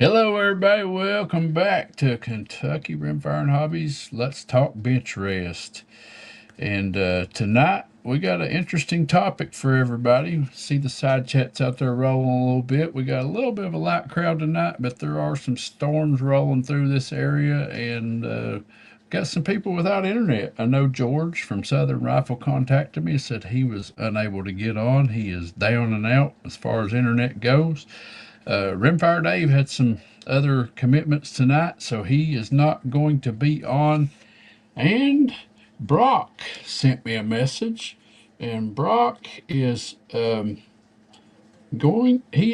Hello, everybody. Welcome back to Kentucky RImfire and Hobbies. Let's talk Benchrest. And tonight we got an interesting topic for everybody. See the side chats out there rolling a little bit. We got a little bit of a light crowd tonight, but there are some storms rolling through this area, and got some people without internet. I know George from Southern Rifle contacted me and said he was unable to get on. He is down and out as far as internet goes. Rimfire Dave had some other commitments tonight, so he is not going to be on. And Brock sent me a message, and Brock is he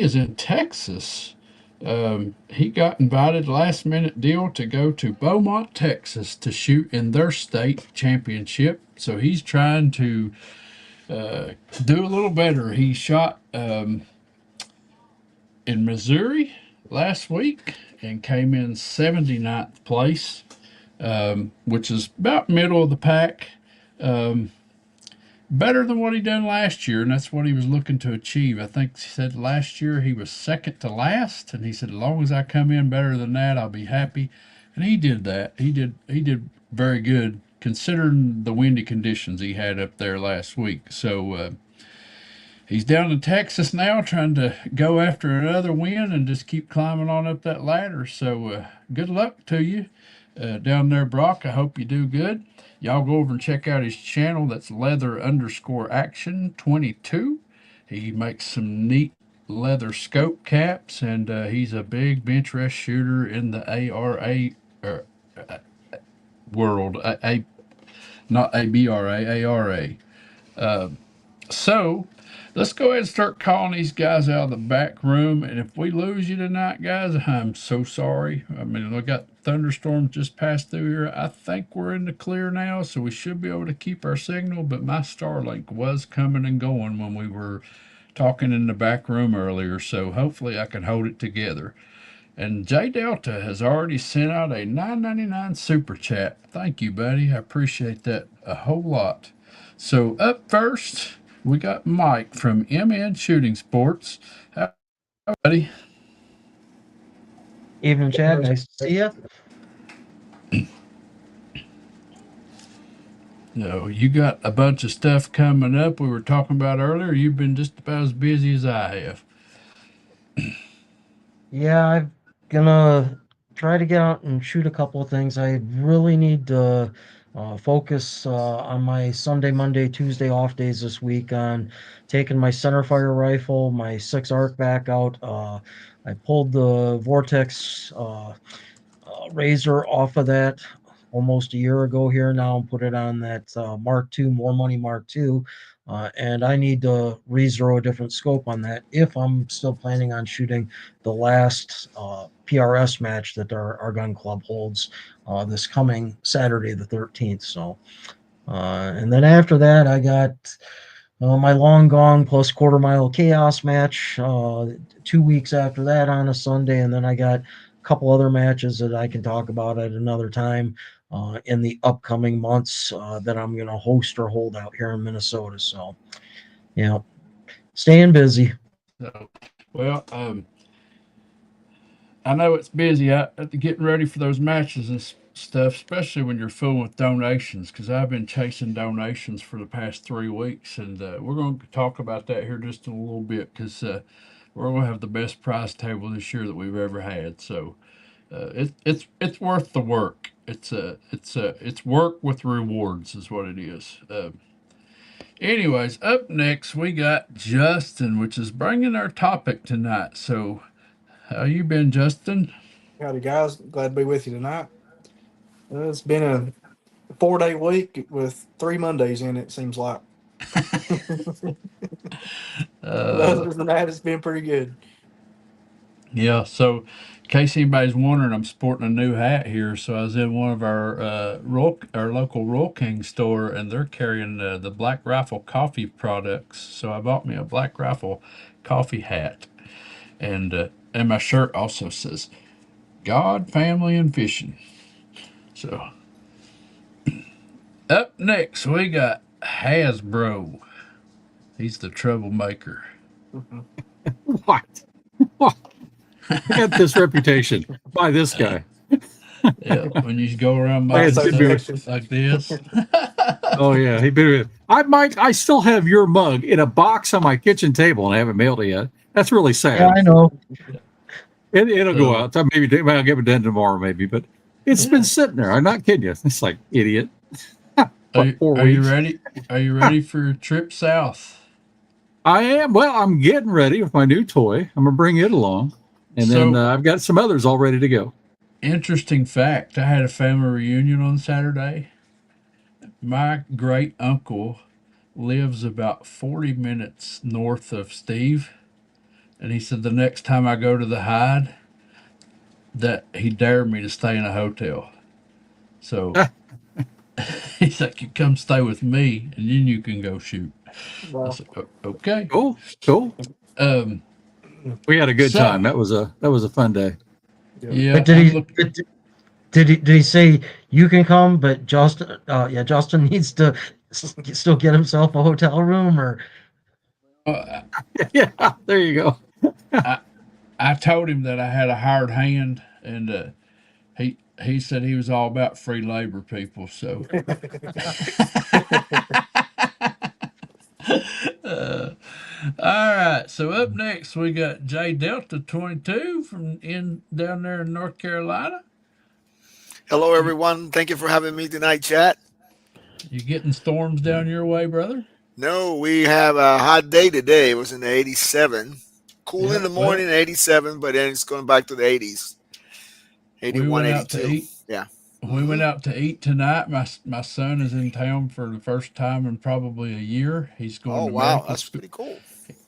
is in Texas. He got invited last minute deal to go to Beaumont, Texas to shoot in their state championship. So he's trying to do a little better. He shot in Missouri last week and came in 79th place, which is about middle of the pack. Um, Better than what he done last year, and that's what he was looking to achieve. I think he said last year he was second to last, and he said as long as I come in better than that, I'll be happy. And he did that. He did very good considering the windy conditions he had up there last week. So he's down in Texas now, trying to go after another win and just keep climbing on up that ladder. So good luck to you down there, Brock. I hope you do good. Y'all go over and check out his channel. That's leather_action 22. He makes some neat leather scope caps, and he's a big Benchrest shooter in the ARA world. Not ABRA, ARA. So let's go ahead and start calling these guys out of the back room. And if we lose you tonight, guys, I'm so sorry. I mean, we got thunderstorms just passed through here. I think we're in the clear now, so we should be able to keep our signal. But my Starlink was coming and going when we were talking in the back room earlier, so hopefully I can hold it together. And J Delta has already sent out a $9.99 super chat. Thank you, buddy. I appreciate that a whole lot. So up first, we got Mike from MN Shooting Sports. How, buddy? Evening, Chad. Nice to see you. You got a bunch of stuff coming up we were talking about earlier. You've been just about as busy as I have. Yeah, I'm gonna try to get out and shoot a couple of things. I really need to focus on my Sunday, Monday, Tuesday off days this week on taking my centerfire rifle, my 6 arc back out. I pulled the Vortex razor off of that almost a year ago here now and put it on that Mark II, More Money Mark II. And I need to re-zero a different scope on that if I'm still planning on shooting the last PRS match that our gun club holds this coming Saturday the 13th. So, and then after that, I got my long gone plus quarter mile chaos match 2 weeks after that on a Sunday, and then I got a couple other matches that I can talk about at another time in the upcoming months that I'm going to host or hold out here in Minnesota. So, you know, staying busy. So, well, I know it's busy out getting ready for those matches and stuff, especially when you're full with donations. Because I've been chasing donations for the past 3 weeks, and we're going to talk about that here just in a little bit. Because we're going to have the best prize table this year that we've ever had. So it's worth the work. It's work with rewards is what it is. Anyways, up next we got Justin, which is bringing our topic tonight. So how you been, Justin? Howdy, guys. Glad to be with you tonight. It's been a 4-day week with 3 Mondays in it, seems like. But Uh, other than that, it's been pretty good. yeah. So, in case anybody's wondering, I'm sporting a new hat here. So I was in one of our local Royal King store, and they're carrying the Black Rifle coffee products. So I bought me a Black Rifle coffee hat, and my shirt also says God, family, and fishing. So up next we got Hasbro. He's the troublemaker. What? What? Got this reputation by this guy. Yeah, when you go around By buying his stuff like this. Oh yeah, he been. I still have your mug in a box on my kitchen table, and I haven't mailed it yet. That's really sad. Yeah, I know. It'll go So, out. So maybe I'll get it done tomorrow, maybe. But it's been sitting there. I'm not kidding you. It's like idiot. What, 4 are you weeks? ready? Are you ready for a trip south? I am. Well, I'm getting ready with my new toy. I'm gonna bring it along, and then So, I've got some others all ready to go. interesting fact, I had a family reunion on Saturday. My great uncle lives about 40 minutes north of Steve, and he said the next time I go to the Hyde, that he dared me to stay in a hotel. So he's like, "You come stay with me, and then you can go shoot." I Well, said, "Okay." Cool. Um, We had a good so time. That was a fun day. yeah, But did I'm he looking. but did he say you can come, but Justin Justin needs to still get himself a hotel room or Uh, Yeah, there you go. I I told him that I had a hired hand, and he said he was all about free labor people. So uh, all right. So up next we got J Delta 22 from in down there in North Carolina. Hello, You everyone. Thank you for having me tonight, chat. you getting storms down your way, brother? No, we have a hot day today. It was in the 87. Cool in Yeah. the Well, morning, 87, but then it's going back to the 80s, we 81, went out to 82. eat. Yeah. We Hmm. went out to eat tonight. My son is in town for the first time in probably a year. He's going Oh, to wow. medical That's school. pretty cool.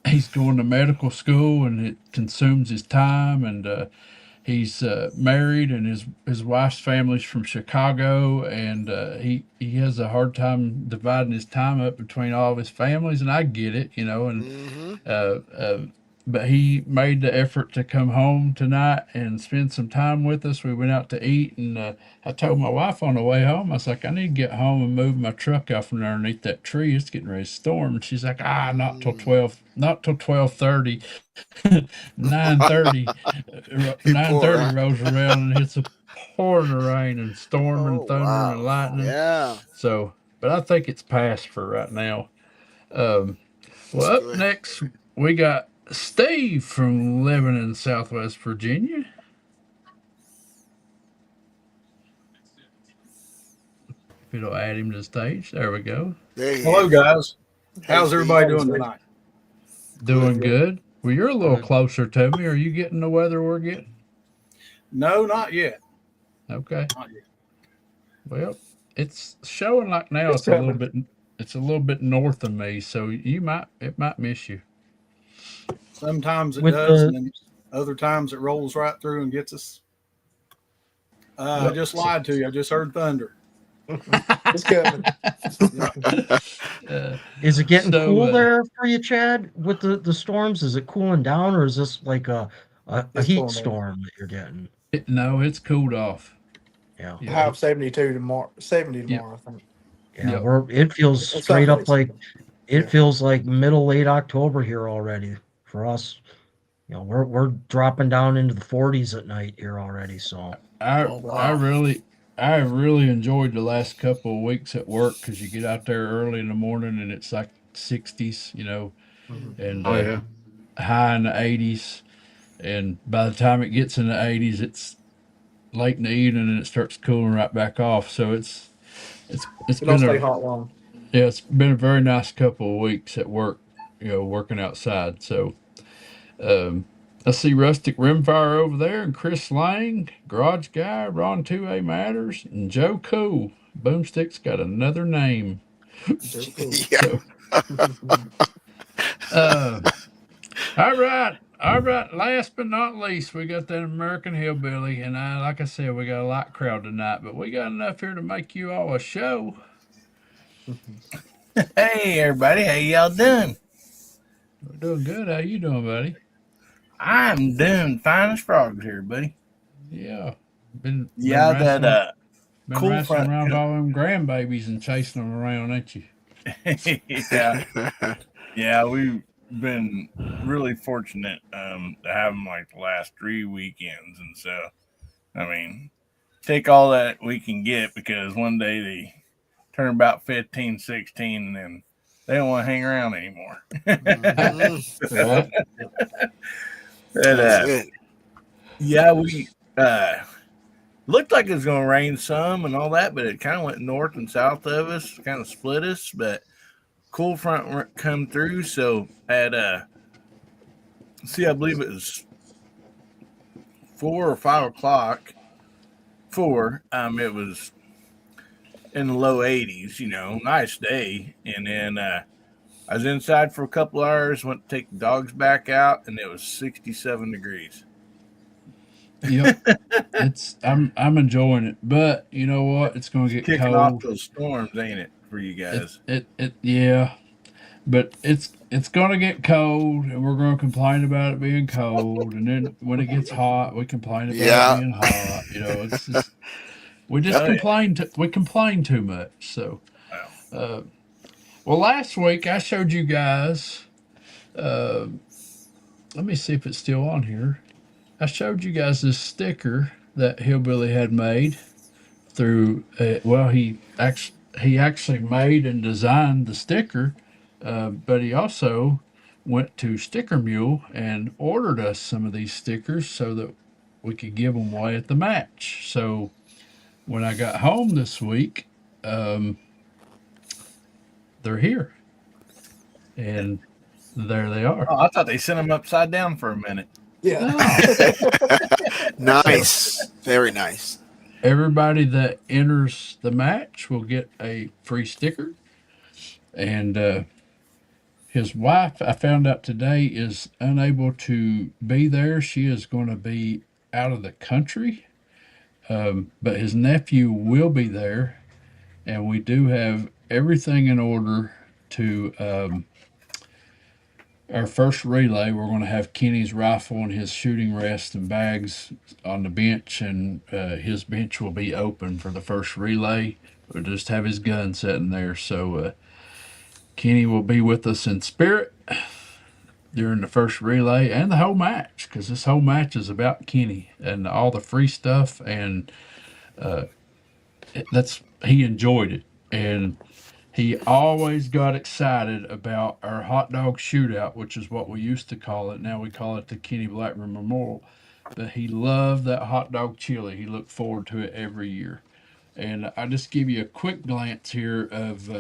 He's going to medical school, and it consumes his time. And he's married, and his wife's family's from Chicago, and he has a hard time dividing his time up between all of his families. And I get it, you know. And Hmm. uh, uh, but he made the effort to come home tonight and spend some time with us. We went out to eat, and I told my wife on the way home, I was like, I need to get home and move my truck out from underneath that tree. It's getting ready to storm. And she's like, not till Mm. 12, not till 12:30. 9:30, You nine poor, thirty huh? rolls around and it's a pouring rain and storm and Oh, thunder and wow. lightning. Yeah. So, but I think it's past for right now. Um, That's well, up good. next we got Steve from Lebanon, Southwest Virginia. If it'll add him to the stage, there we go. There he Hello, is. guys. Hey, How's Steve. everybody hey, doing Steve. tonight? Doing Good. good. Well, you're a little Good. closer to me. Are you getting the weather we're getting? No, not yet. Okay. Not yet. Well, it's showing like now It's it's a little coming. bit north of me, so it might miss you. Sometimes it with does, and the then other times it rolls right through and gets us. I Yep. just So, lied to you. I just heard thunder. It's coming. Yeah. uh, is it getting so cool there for you, Chad, with the storms? Is it cooling down or is this like a It's heat pulling in. storm that you're getting? no, it's cooled off. Yeah. Yeah, High of 72 tomorrow. 70 yep, tomorrow, I think. Yeah, yep. it feels It's straight up southeast. like it Yeah. feels like middle late October here already for us. You know, we're dropping down into the 40s at night here already. So I Oh, I wow. really I really enjoyed the last couple of weeks at work because you get out there early in the morning and it's like 60s, you know, Mhm. and Oh yeah. high in the 80s. And by the time it gets in the 80s, it's late in the evening and it starts cooling right back off. So it's It don't been stay a hot long. yeah, it's been a very nice couple of weeks at work, you know, working outside. So um, I see Rustic Rimfire over there and Chris Lang, Garage Guy, Ron 2A Matters, and Joe Cool. Boomstick's got another name. Joe Cool. Yeah. So uh, all right. Last but not least, we got that American Hillbilly, and like I said, we got a light crowd tonight, but we got enough here to make you all a show. Hey everybody, how y'all doing? We're doing good. How you doing, buddy? I'm doing fine as frogs here, buddy. Yeah, been Yeah, that been cool wrestling front. around with all them grandbabies and chasing them around, ain't you? Yeah, yeah, been really fortunate to have them like the last 3 weekends, and so I mean, take all that we can get because one day they turn about 15, 16, and then they don't want to hang around anymore. Mhm. Right. And, That's it. yeah, we looked like it was going to rain some and all that, but it kind of went north and south of us, kind of split us. But cool front come through, so at I believe it was 4 or 5 o'clock. It was in the low 80s. Nice day, and then I was inside for a couple hours, went to take the dogs back out, and it was 67 degrees. Yep. I'm enjoying it, but you know what? It's going to get Kicking off cold. those storms, ain't it, for you guys? Yeah, but it's going to get cold, and we're going to complain about it being cold, and then when it gets hot, we complain about it Yeah. being hot. It's just we just Oh, yeah. complain too much. So, Well, well, last week I showed you guys. Uh, Let me see if it's still on here. I showed you guys this sticker that Hillbilly had made through. Well, he actually made and designed the sticker, but he also went to Sticker Mule and ordered us some of these stickers so that we could give them away at the match. So when I got home this week, um, they're here, and there they are. I thought they sent them upside down for a minute. Yeah. Oh. Nice. Very nice. Everybody that enters the match will get a free sticker. And his wife, I found out today, is unable to be there. She is going to be out of the country. But his nephew will be there. And we do have everything in order to our first relay. We're going to have Kenny's rifle and his shooting rest and bags on the bench, and his bench will be open for the first relay. We'll just have his gun sitting there. So Kenny will be with us in spirit during the first relay and the whole match, because this whole match is about Kenny and all the free stuff, and he enjoyed it, and he always got excited about our hot dog shootout, which is what we used to call it. Now we call it the Kenny Blackburn Memorial. But he loved that hot dog chili. He looked forward to it every year. And I just give you a quick glance here of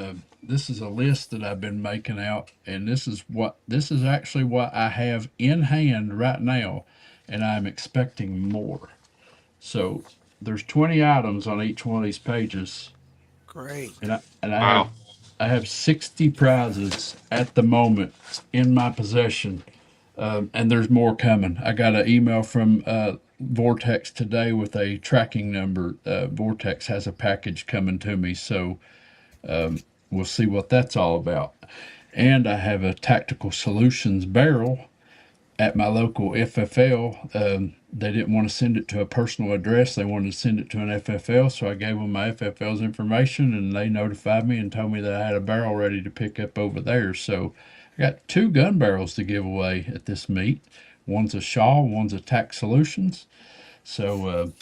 this is a list that I've been making out, and this is actually what I have in hand right now, and I'm expecting more. So there's 20 items on each one of these pages, Great. and I have 60 prizes at the moment in my possession, and there's more coming. I got an email from Vortex today with a tracking number. Vortex has a package coming to me, so we'll see what that's all about. And I have a Tactical Solutions barrel at my local FFL. They didn't want to send it to a personal address. They wanted to send it to an FFL. So I gave them my FFL's information, and they notified me and told me that I had a barrel ready to pick up over there. So I got 2 gun barrels to give away at this meet. One's a Shaw, one's a Tac Solutions. So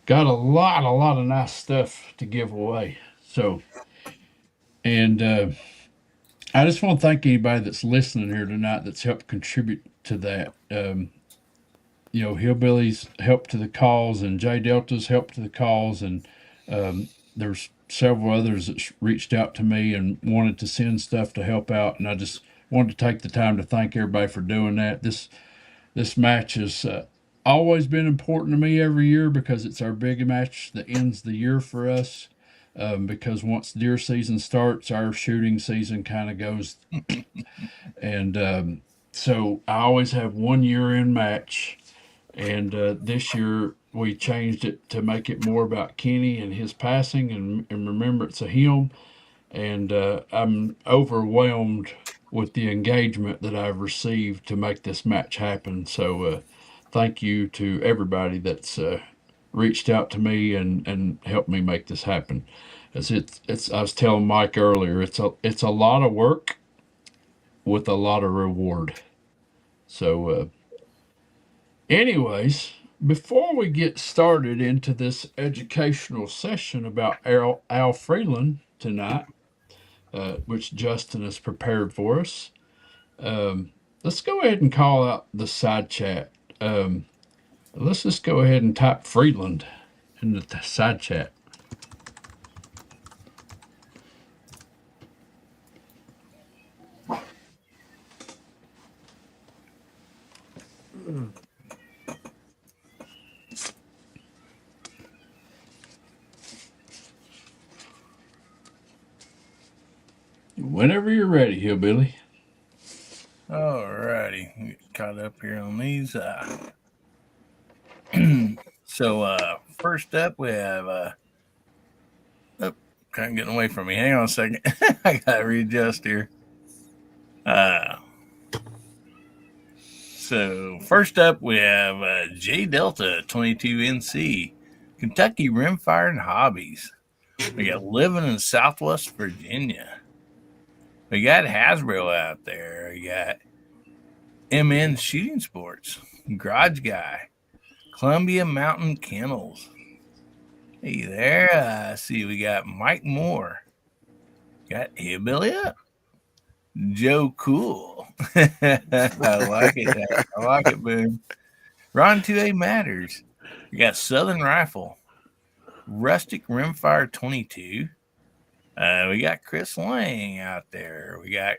got a lot of nice stuff to give away. So, and I just want to thank anybody that's listening here tonight that's helped contribute to that. Hillbilly's help to the cause, and J Delta's help to the cause, and there's several others that reached out to me and wanted to send stuff to help out, and I just wanted to take the time to thank everybody for doing that. This match has always been important to me every year because it's our big match that ends the year for us. Because once deer season starts, our shooting season kind of goes, and so I always have one year-end match. And this year we changed it to make it more about Kenny and his passing and remembrance of him. And I'm overwhelmed with the engagement that I've received to make this match happen. So thank you to everybody that's reached out to me and helped me make this happen. As it's I was telling Mike earlier, it's a lot of work, with a lot of reward. So, anyways, before we get started into this educational session about Al Freeland tonight, which Justin has prepared for us, let's go ahead and call out the side chat. Let's just go ahead and type Freeland in the side chat. Whenever you're ready, Hillbilly. Alrighty, get caught up here on these. First up we have kind of getting away from me. Hang on a second. I gotta readjust here. So first up we have J Delta 22NC, Kentucky Rimfire and Hobbies. We got living in Southwest Virginia. We got Hasbro out there. We got MN Shooting Sports, Garage Guy, Columbia Mountain Kennels. Hey there. See, we got Mike Moore. Got Hillbilly Up. Joe Cool. I like it. I like it, boom. Ron 2A Matters. We got Southern Rifle. Rustic Rimfire 22. We got Chris Lang out there. We got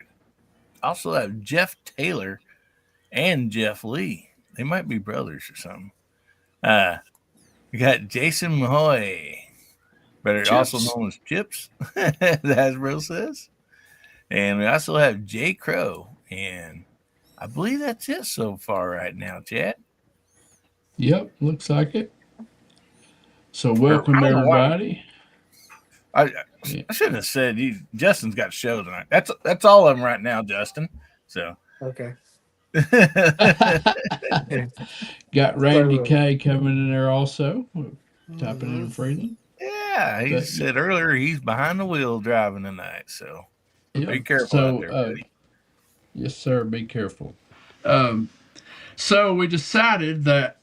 also have Jeff Taylor and Jeff Lee. They might be brothers or something. We got Jason Mahoy, better also known as Chips, as Hasbro says. And we also have Jay Crow. And I believe that's it so far right now, chat. Yep, looks like it. So welcome everybody. I shouldn't have said Justin's got a show tonight. That's all of them right now, Justin. So Okay. Got Randy K coming in there also, typing in Freeland. Yeah, he said earlier he's behind the wheel driving tonight, so be careful out there, buddy. Yes, sir. Be careful. So we decided that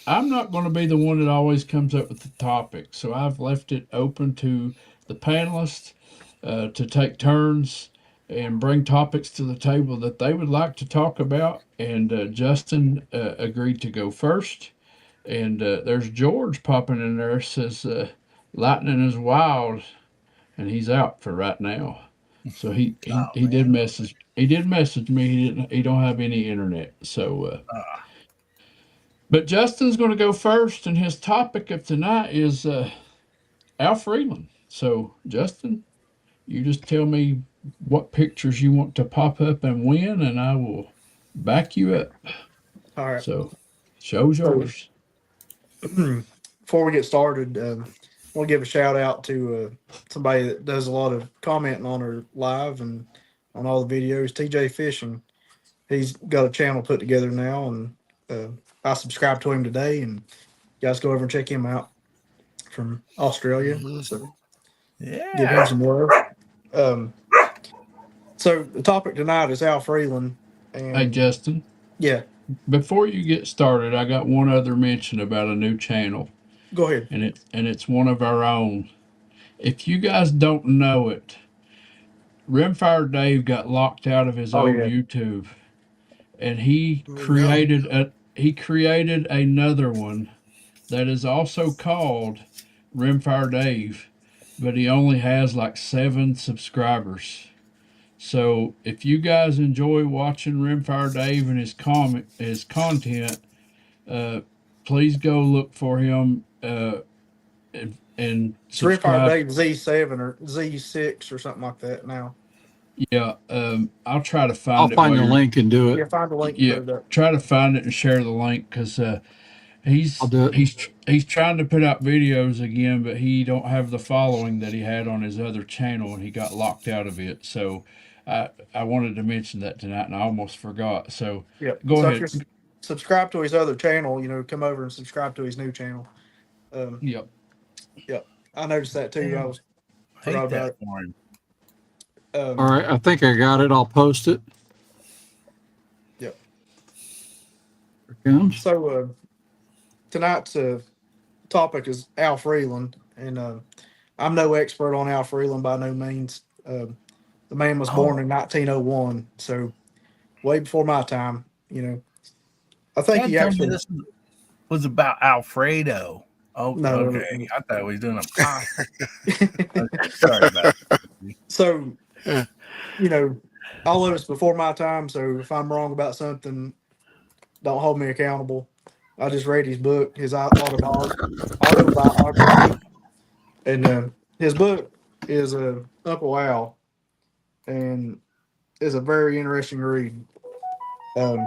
I'm not going to be the one that always comes up with the topic, so I've left it open to the panelists to take turns and bring topics to the table that they would like to talk about. And Justin agreed to go first. And there's George popping in there, says lightning is wild, and he's out for right now. So he did message me. He don't have any internet. So but Justin's going to go first, and his topic of tonight is Al Freeland. So Justin, you just tell me what pictures you want to pop up and when, and I will back you up. All right. So, show's yours. Before we get started, I want to give a shout out to somebody that does a lot of commenting on our live and on all the videos, TJ Fishing. He's got a channel put together now, and I subscribed to him today, and you guys go over and check him out from Australia. So give him some love. So the topic tonight is Al Freeland. And hey, Justin. Yeah. Before you get started, I got one other mention about a new channel. Go ahead. And it's one of our own. If you guys don't know it, Rimfire Dave got locked out of his old YouTube, and he created another one that is also called Rimfire Dave, but he only has like 7 subscribers. So if you guys enjoy watching Rimfire Dave and his content, please go look for him and subscribe. Rimfire Dave Z7 or Z6 or something like that now. Yeah, I'll try to find I'll find the link and do it. Yeah, find the link. Yeah, try to find it and share the link, because he's trying to put out videos again, but he don't have the following that he had on his other channel, and he got locked out of it. So I wanted to mention that tonight, and I almost forgot. So go ahead. Subscribe to his other channel. Come over and subscribe to his new channel. Yep. I noticed that too. I was forgot about it. All right, I think I got it. I'll post it. Yep. Here it comes. So tonight's topic is Al Freeland, and I'm no expert on Al Freeland by no means. The man was born in 1901, so way before my time. You know, I think Chad he told me actually this was about Alfredo. Okay, no. okay. I thought he was doing a pasta. Okay, sorry about that. So, you know, all of it's before my time. So if I'm wrong about something, don't hold me accountable. I just read his book, his autobiography, and his book is Uncle Al, and is a very interesting read. Um,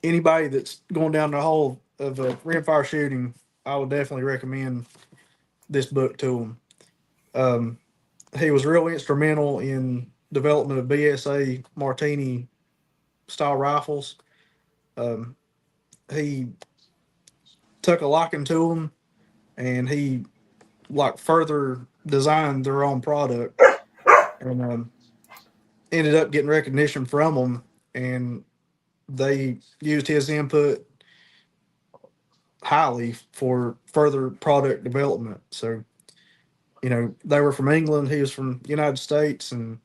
Anybody that's going down the hole of a rimfire shooting, I would definitely recommend this book to him. Um, he was real instrumental in development of BSA Martini style rifles. Um, he took a liking to them, and he like further designed their own product, and ended up getting recognition from them, and they used his input highly for further product development. So, you know, they were from England, he was from the United States, and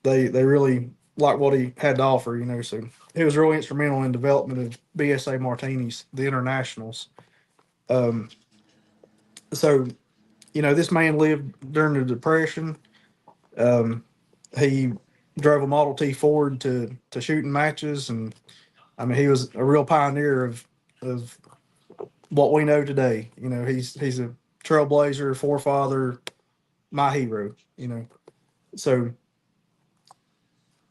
they really liked what he had to offer, you know. So he was really instrumental in development of BSA Martinis, the internationals. Um, so, you know, this man lived during the Depression. Um, he drove a Model T Ford to shooting matches, and I mean, he was a real pioneer of what we know today. You know, he's a trailblazer, forefather, my hero. You know, so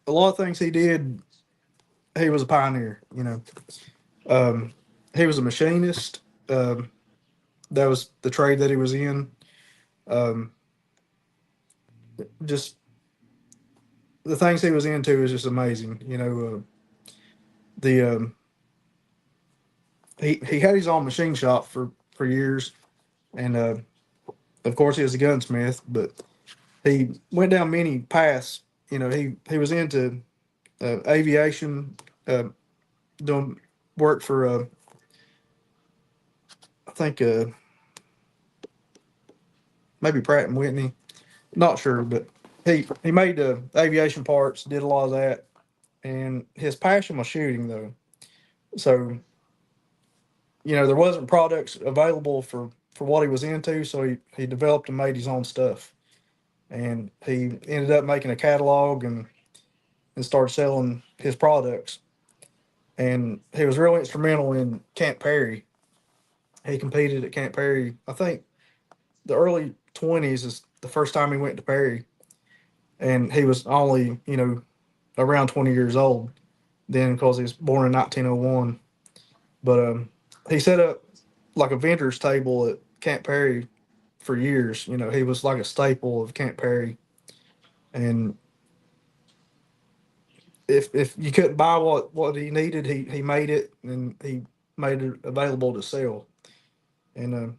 a lot of things he did, he was a pioneer. You know, um, he was a machinist. That was the trade that he was in. Um, just the things he was into is just amazing. You know, the he had his own machine shop for years, and of course he was a gunsmith, but he went down many paths. You know, he was into aviation, uh, doing work for I think maybe Pratt and Whitney, not sure, but he made aviation parts, did a lot of that, and his passion was shooting though. So, you know, there wasn't products available for what he was into, so he developed and made his own stuff, and he ended up making a catalog and started selling his products. And he was really instrumental in Camp Perry. He competed at Camp Perry. I think the early 20s is the first time he went to Perry, and he was only, you know, around 20 years old then because he was born in 1901. But he set up like a vendor's table at Camp Perry for years. You know, he was like a staple of Camp Perry, and if you couldn't buy what he needed, he made it, and he made it available to sell. And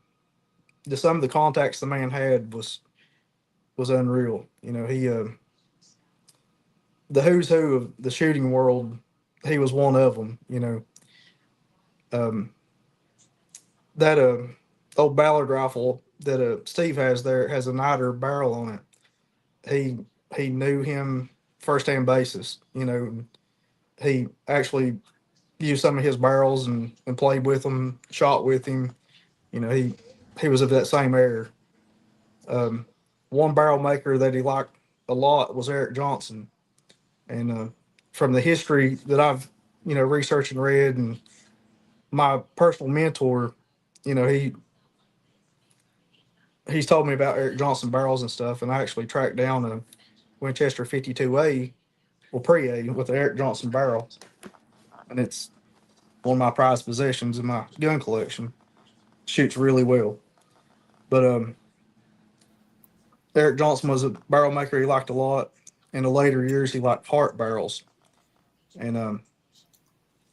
just some of the contacts the man had was unreal. You know, he the who's who of the shooting world. He was one of them. You know, um, that old Ballard rifle that Steve has there has a niter barrel on it. He he knew him first hand basis. You know, he actually used some of his barrels and played with them, shot with him. You know, he was of that same era. Um, One barrel maker that he liked a lot was Eric Johnson, and from the history that I've researched and read, and my personal mentor, you know, he's told me about Eric Johnson barrels and stuff, and I actually tracked down a Winchester 52A or pre-A with the Eric Johnson barrel, and it's one of my prized possessions in my gun collection. Shoots really well, but Eric Johnson was a barrel maker he liked a lot. In the later years, he liked Hart barrels, and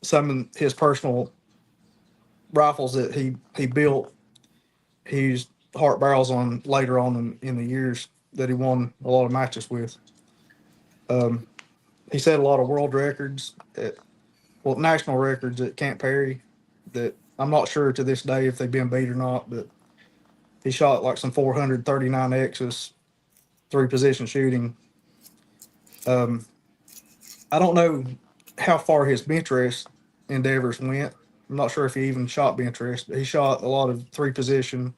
some of his personal rifles that he built, he used Hart barrels on later on in the years. that he won a lot of matches with. He set a lot of world records, national records at Camp Perry that I'm not sure to this day if they've been beat or not, but he shot like some 439 X's, three position shooting. I don't know how far his Benchrest endeavors went. I'm not sure if he even shot Benchrest, but he shot a lot of three position,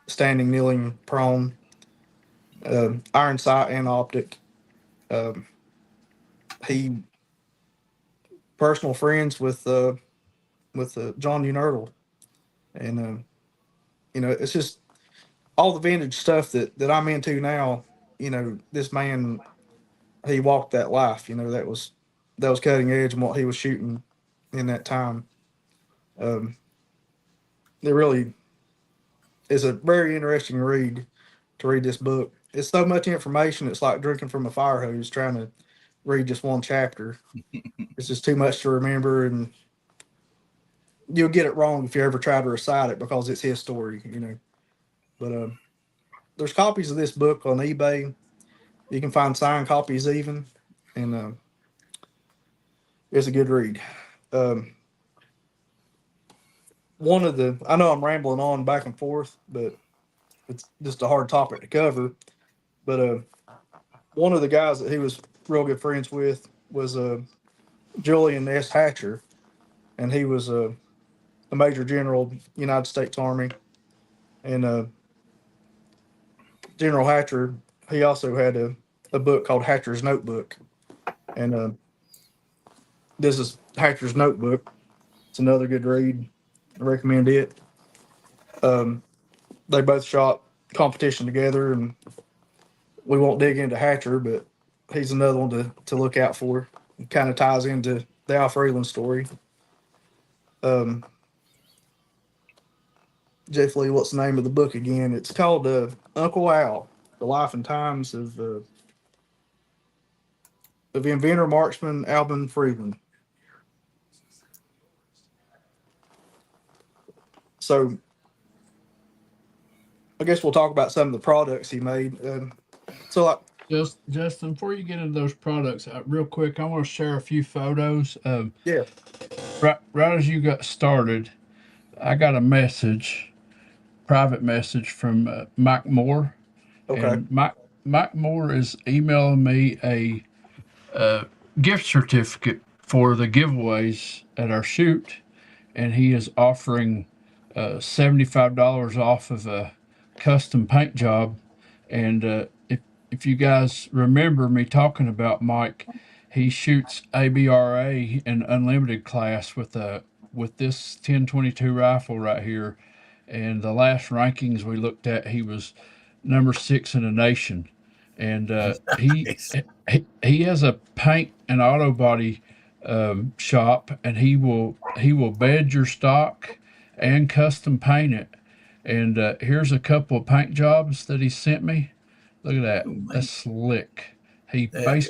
standing, kneeling, prone, iron sight, and optic. He personal friends with John Unerdle, and it's just all the vintage stuff that I'm into now. This man, he walked that life. That was cutting edge and what he was shooting in that time. It really is a very interesting read to read this book. It's so much information. It's like drinking from a fire hose trying to read just one chapter. It's just too much to remember, and you'll get it wrong if you ever try to recite it because it's his story. But there's copies of this book on eBay. You can find signed copies even, and it's a good read. I know I'm rambling on back and forth, but it's just a hard topic to cover. But one of the guys that he was real good friends with was Julian S. Hatcher, and he was a Major General, United States Army. And General Hatcher, he also had a book called Hatcher's Notebook. And this is Hatcher's Notebook. It's another good read. I recommend it. They both shot competition together, and we won't dig into Hatcher, but he's another one to look out for. It kind of ties into the Al Freeland story. Jeff Lee, what's the name of the book again? It's called Uncle Al: The Life and Times of inventor marksman Alvin Freeland. So I guess we'll talk about some of the products he made. Justin, before you get into those products, real quick, I want to share a few photos. Yeah. Right as you got started, I got a private message from Mike Moore. Okay. And Mike Moore is emailing me a gift certificate for the giveaways at our shoot, and he is offering $75 off of a custom paint job. And if you guys remember me talking about Mike, he shoots ABRA in unlimited class with this 1022 rifle right here. And the last rankings we looked at, he was number 6 in the nation. And Nice. he has a paint and auto body shop, and he will bed your stock and custom paint it. And here's a couple of paint jobs that he sent me. Look at that. That's slick. He base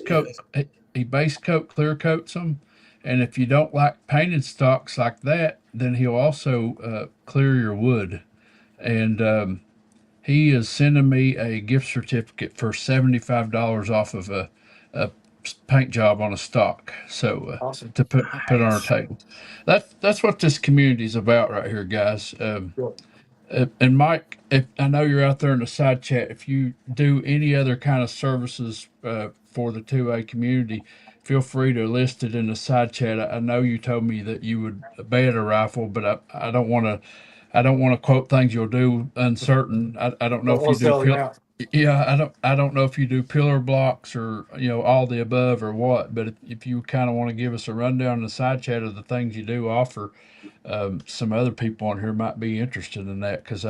coat clear coats them. And if you don't like painted stocks like that, then he'll also clear your wood. And he is sending me a gift certificate for $75 off of a paint job on a stock. So Awesome. to put on our table. That's what this community is about right here, guys. Sure. And Mike, if I know you're out there in the side chat, if you do any other kind of services for the 2A community, feel free to list it in the side chat. I know you told me that you would bed a rifle, but I don't want to quote things you'll do uncertain. I don't know if you do. Yeah, I don't know if you do pillar blocks or all the above or what. But if you kind of want to give us a rundown in the side chat of the things you do offer, some other people on here might be interested in that, because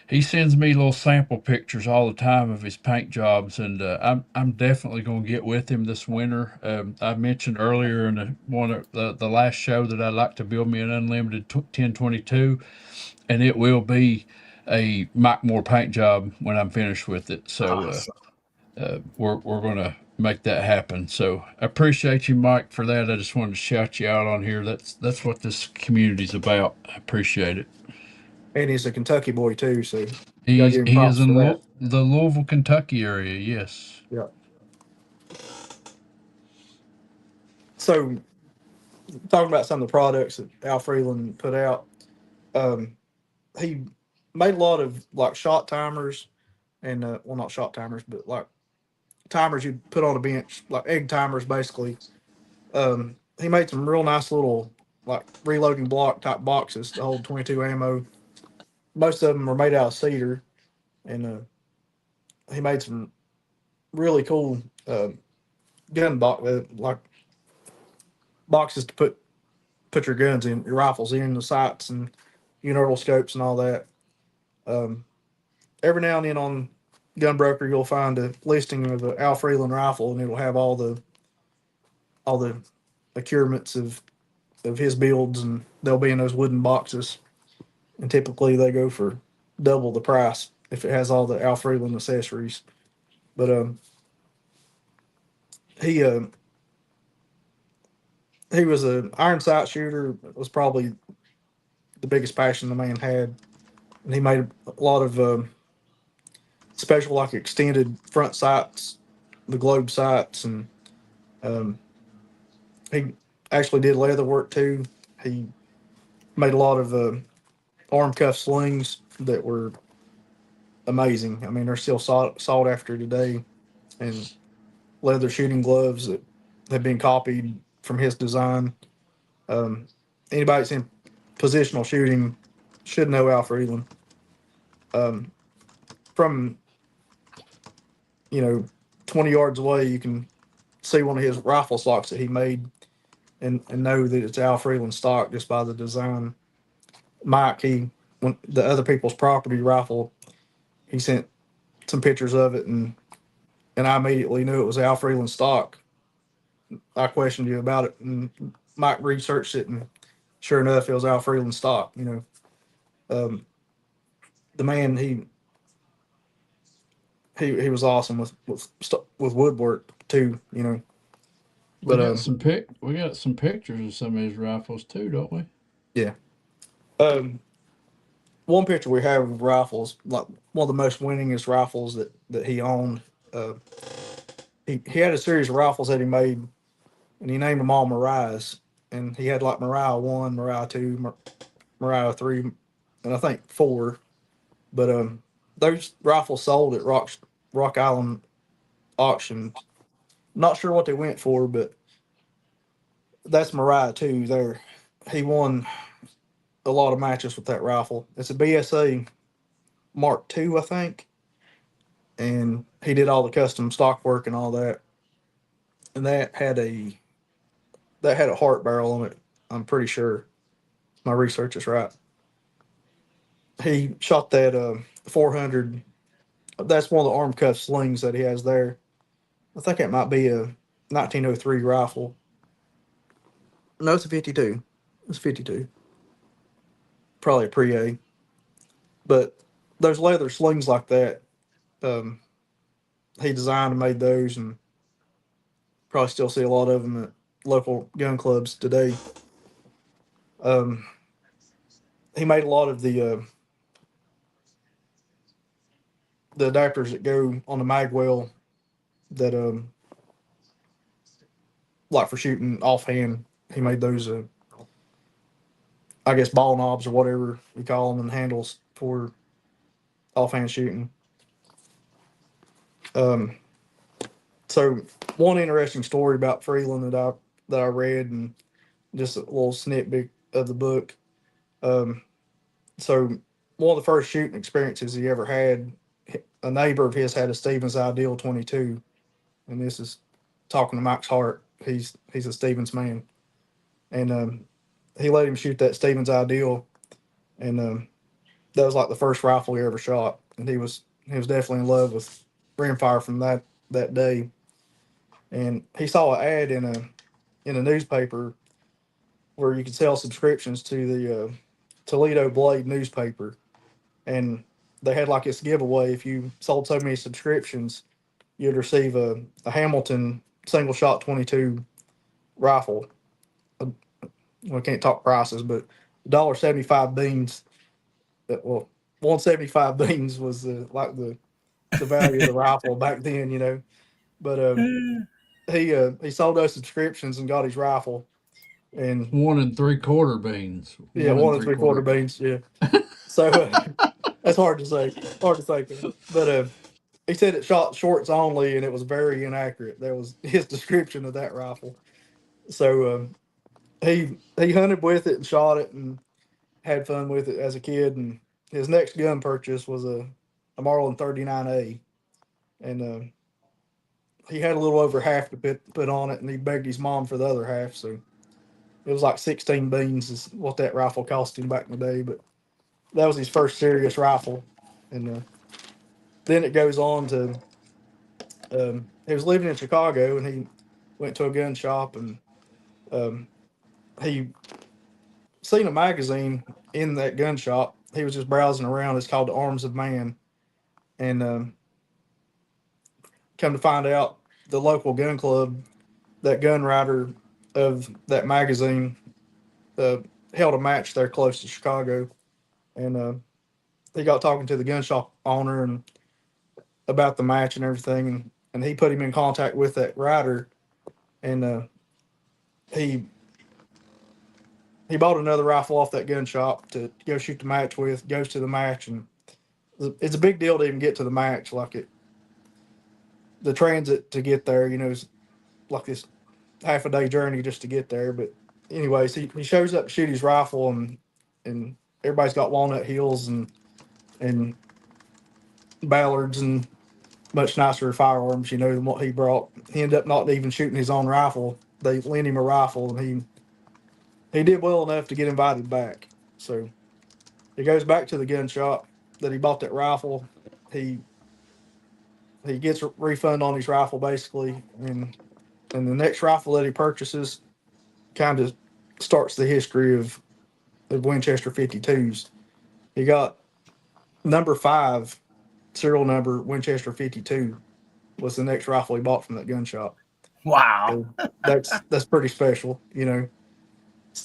he sends me little sample pictures all the time of his paint jobs, and I'm definitely going to get with him this winter. I mentioned earlier in one of the last show that I'd like to build me an unlimited 1022, and it will be a Mike Moore paint job when I'm finished with it. So we're going to make that happen. So I appreciate you, Mike, for that. I just wanted to shout you out on here. That's what this community's about. I appreciate it. and he's a Kentucky boy too. So gotta He give him is props for in that. The Louisville, Kentucky area. Yes. Yeah. So talking about some of the products that Al Freeland put out, um, he made a lot of like shot timers and well, not shot timers, but like timers you put on a bench, like egg timers, basically. He made some real nice little like reloading block type boxes to hold 22 ammo. Most of them were made out of cedar, and he made some really cool gun box like boxes to put your guns in, your rifles in, the sights and universal scopes and all that. Um, every now and then on Gunbroker, you'll find a listing of an Al Freeland rifle, and it'll have all the accoutrements of his builds, and they'll be in those wooden boxes. And typically they go for double the price if it has all the Al Freeland accessories. But he uh, he was an iron sight shooter. It was probably the biggest passion the man had, and he made a lot of special like extended front sights, the globe sights, and um, he actually did leather work too. He made a lot of arm cuff slings that were amazing. I mean, they're still sought after today, and leather shooting gloves that have been copied from his design. Um, Anybody that's in positional shooting should know Al Freeland. Um, from 20 yards away, you can see one of his rifle stocks that he made, and know that it's Al Freeland stock just by the design. Mike, when the other people's property rifle, he sent some pictures of it, and I immediately knew it was Al Freeland stock. I questioned you about it, and Mike researched it, and sure enough, it was Al Freeland stock. The man he was awesome with woodwork too. We But got we got some pictures of some of his rifles too, don't we? yeah. One picture we have of rifles, like one of the most winningest rifles that he owned. Uh, he had a series of rifles that he made, and he named them all Mariahs. And he had like Mariah 1, Mariah 2, Mariah 3, and I think 4. But those rifles sold at Rock Island auction. Not sure what they went for, but that's Mariah 2 there. He won a lot of matches with that rifle. It's a BSA Mark II, I think. And he did all the custom stock work and all that. And that had a heart barrel on it. I'm pretty sure my research is right. He shot that 400. That's one of the arm cuff slings that he has there. I think it might be a 1903 rifle. No, it's a 52. It's 52. Probably a pre-A. But those leather slings like that, um, he designed and made those, and probably still see a lot of them at local gun clubs today. Um, he made a lot of the adapters that go on the magwell that like for shooting offhand. He made those I guess ball knobs or whatever you call them, and handles for offhand shooting. Um, so one interesting story about Freeland that I read, and just a little snippet of the book. Um, so one of the first shooting experiences he ever had, a neighbor of his had a Stevens Ideal 22, and this is talking to Mike's Hart. He's a Stevens man, and he let him shoot that Stevens Ideal, and that was like the first rifle he ever shot, and he was definitely in love with rimfire from that day. And he saw an ad in a newspaper where you could sell subscriptions to the Toledo Blade newspaper, and they had like this giveaway. If you sold so many subscriptions, you'd receive a Hamilton single shot 22 rifle. We can't talk prices, but $1.75 beans well, 175 beans was like the value of the rifle back then, you know. But he sold us subscriptions and got his rifle, and 1 3/4 beans. yeah, 1 3/4 beans, yeah. So that's hard to say, hard to say. But he said it shot shorts only, and it was very inaccurate. That was his description of that rifle. So he hunted with it and shot it and had fun with it as a kid. And his next gun purchase was a Marlin 39A, and he had a little over half to put on it, and he begged his mom for the other half. So it was like 16 beans is what that rifle cost him back in the day. But that was his first serious rifle, and then it goes on to he was living in Chicago, and he went to a gun shop, and he seen a magazine in that gun shop. He was just browsing around. It's called The Arms of Man, and come to find out, the local gun club, that gun writer of that magazine, uh, held a match there close to Chicago, and he got talking to the gun shop owner and about the match and everything, and he put him in contact with that writer, and he he bought another rifle off that gun shop to go shoot the match with. Goes to the match, and it's a big deal to even get to the match. Like the transit to get there, you know, is like this half a day journey just to get there. But anyways, he shows up to shoot his rifle, and everybody's got walnut heels and Ballards and much nicer firearms, you know, than what he brought. He ended up not even shooting his own rifle. They lent him a rifle, and he did well enough to get invited back. So he goes back to the gun shop that he bought that rifle. He gets a refund on his rifle basically, and the next rifle that he purchases kind of starts the history of Winchester 52s. He got number 5 serial number Winchester 52 was the next rifle he bought from that gun shop. Wow. So that's pretty special, you know.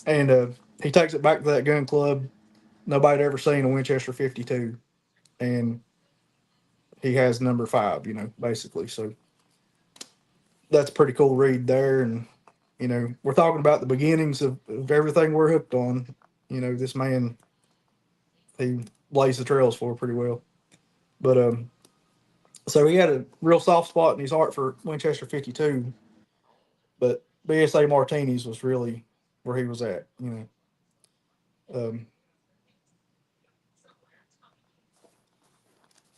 And he takes it back to that gun club. Nobody had ever seen a Winchester 52, and he has number 5, you know, basically. So that's a pretty cool read there. And you know, we're talking about the beginnings of everything we're hooked on. You know, this man, he blazed the trails for pretty well. But so he had a real soft spot in his heart for Winchester 52, but BSA Martinis was really where he was at, you know.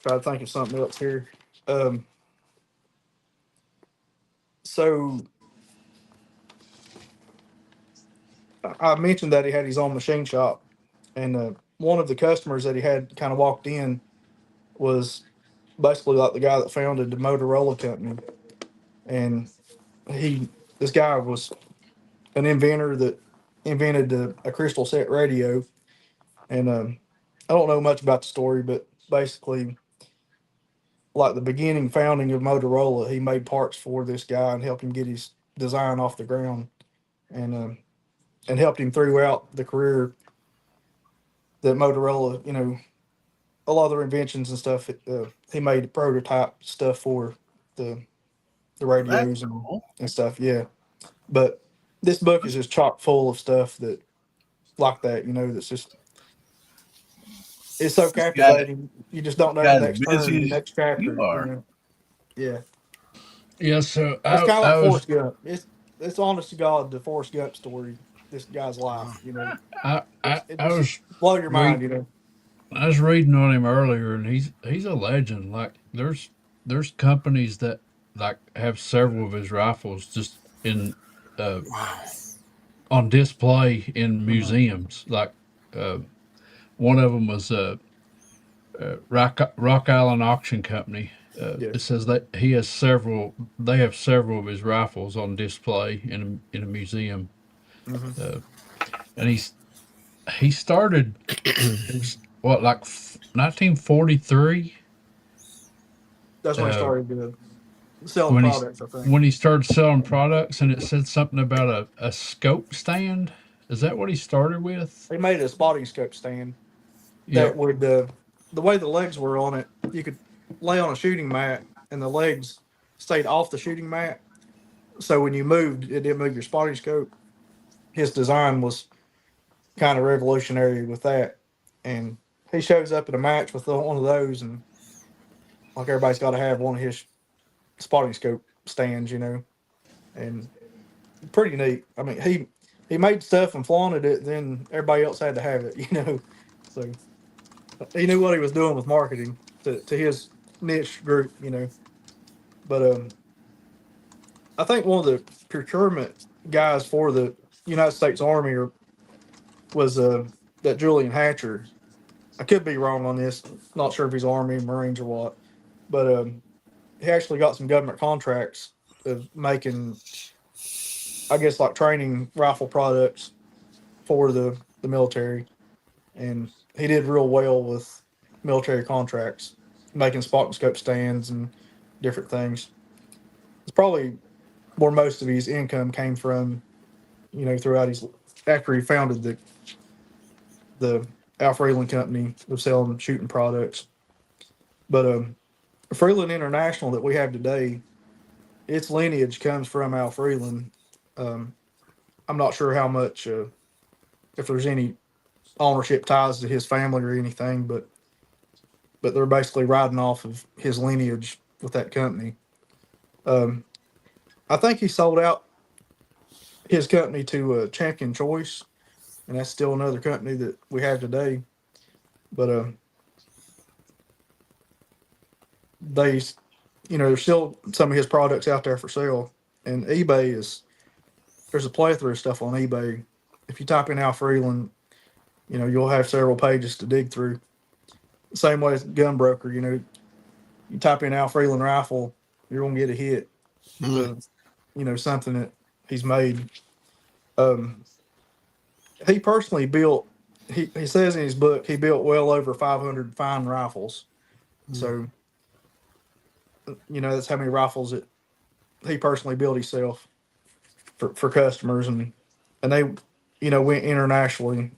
Try to think of something else here. So I mentioned that he had his own machine shop, and one of the customers that he had kind of walked in was basically like the guy that founded the Motorola company, and this guy was an inventor that invented a crystal set radio, and I don't know much about the story, but basically, like the beginning founding of Motorola, he made parts for this guy and helped him get his design off the ground, and helped him throughout the career that Motorola, you know, a lot of their inventions and stuff. He made prototype stuff for the radios That's cool. and stuff. Yeah, but this book is just chock full of stuff that like that. You know, that's just it's so This guy, captivating. You just don't know the guys next turn, busy the as next chapter. you You are. know? Yeah, Yeah, so it's kind of I like was Forrest Gump. It's honest to God the Forrest Gump story. This guy's life. You know, it I just was blow your mind. read You know. I was reading on him earlier, and he's a legend. Like there's companies that like have several of his rifles just in uh, on display in museums. Like uh, one of them was Rock Island Auction Company. Yeah. It says that he has several. They have several of his rifles on display in a museum, Mm-hmm. uh, and he started it was, what, like 1943 That's when I uh, started selling when products. I think he started selling products, and it said something about a scope stand. Is that what he started with? they made a spotting scope stand. that Yep. would the way the legs were on it, you could lay on a shooting mat and the legs stayed off the shooting mat. So when you moved, it didn't move your spotting scope. His design was kind of revolutionary with that. And he shows up at a match with one of those, and like everybody's got to have one of his spotting scope stands, and pretty neat. I mean, he made stuff and flaunted it, then everybody else had to have it. So he knew what he was doing with marketing to his niche group. But I think one of the procurement guys for the United States Army was that Julian Hatcher. I could be wrong on this. Not sure if he's Army, Marines, or what. But he actually got some government contracts of making, I guess, like training rifle products for the military. And he did real well with military contracts, making spot and scope stands and different things. It's probably where most of his income came from, throughout his after he founded the Al Freeland Company of selling shooting products. But Freeland International that we have today, its lineage comes from Al Freeland. Um, I'm not sure how much, if there's any ownership ties to his family or anything, but they're basically riding off of his lineage with that company. Um, I think he sold out his company to Champion Choice, and that's still another company that we have today. But they, there's still some of his products out there for sale. And eBay there's a plethora of stuff on eBay. If you type in Al Freeland, you'll have several pages to dig through. Same way as Gunbroker, you type in Al Freeland rifle, you're gonna get a hit. Something that he's made. He personally built. He says in his book he built well over 500 fine rifles. So, that's how many rifles that he personally built himself for customers, and they, went internationally.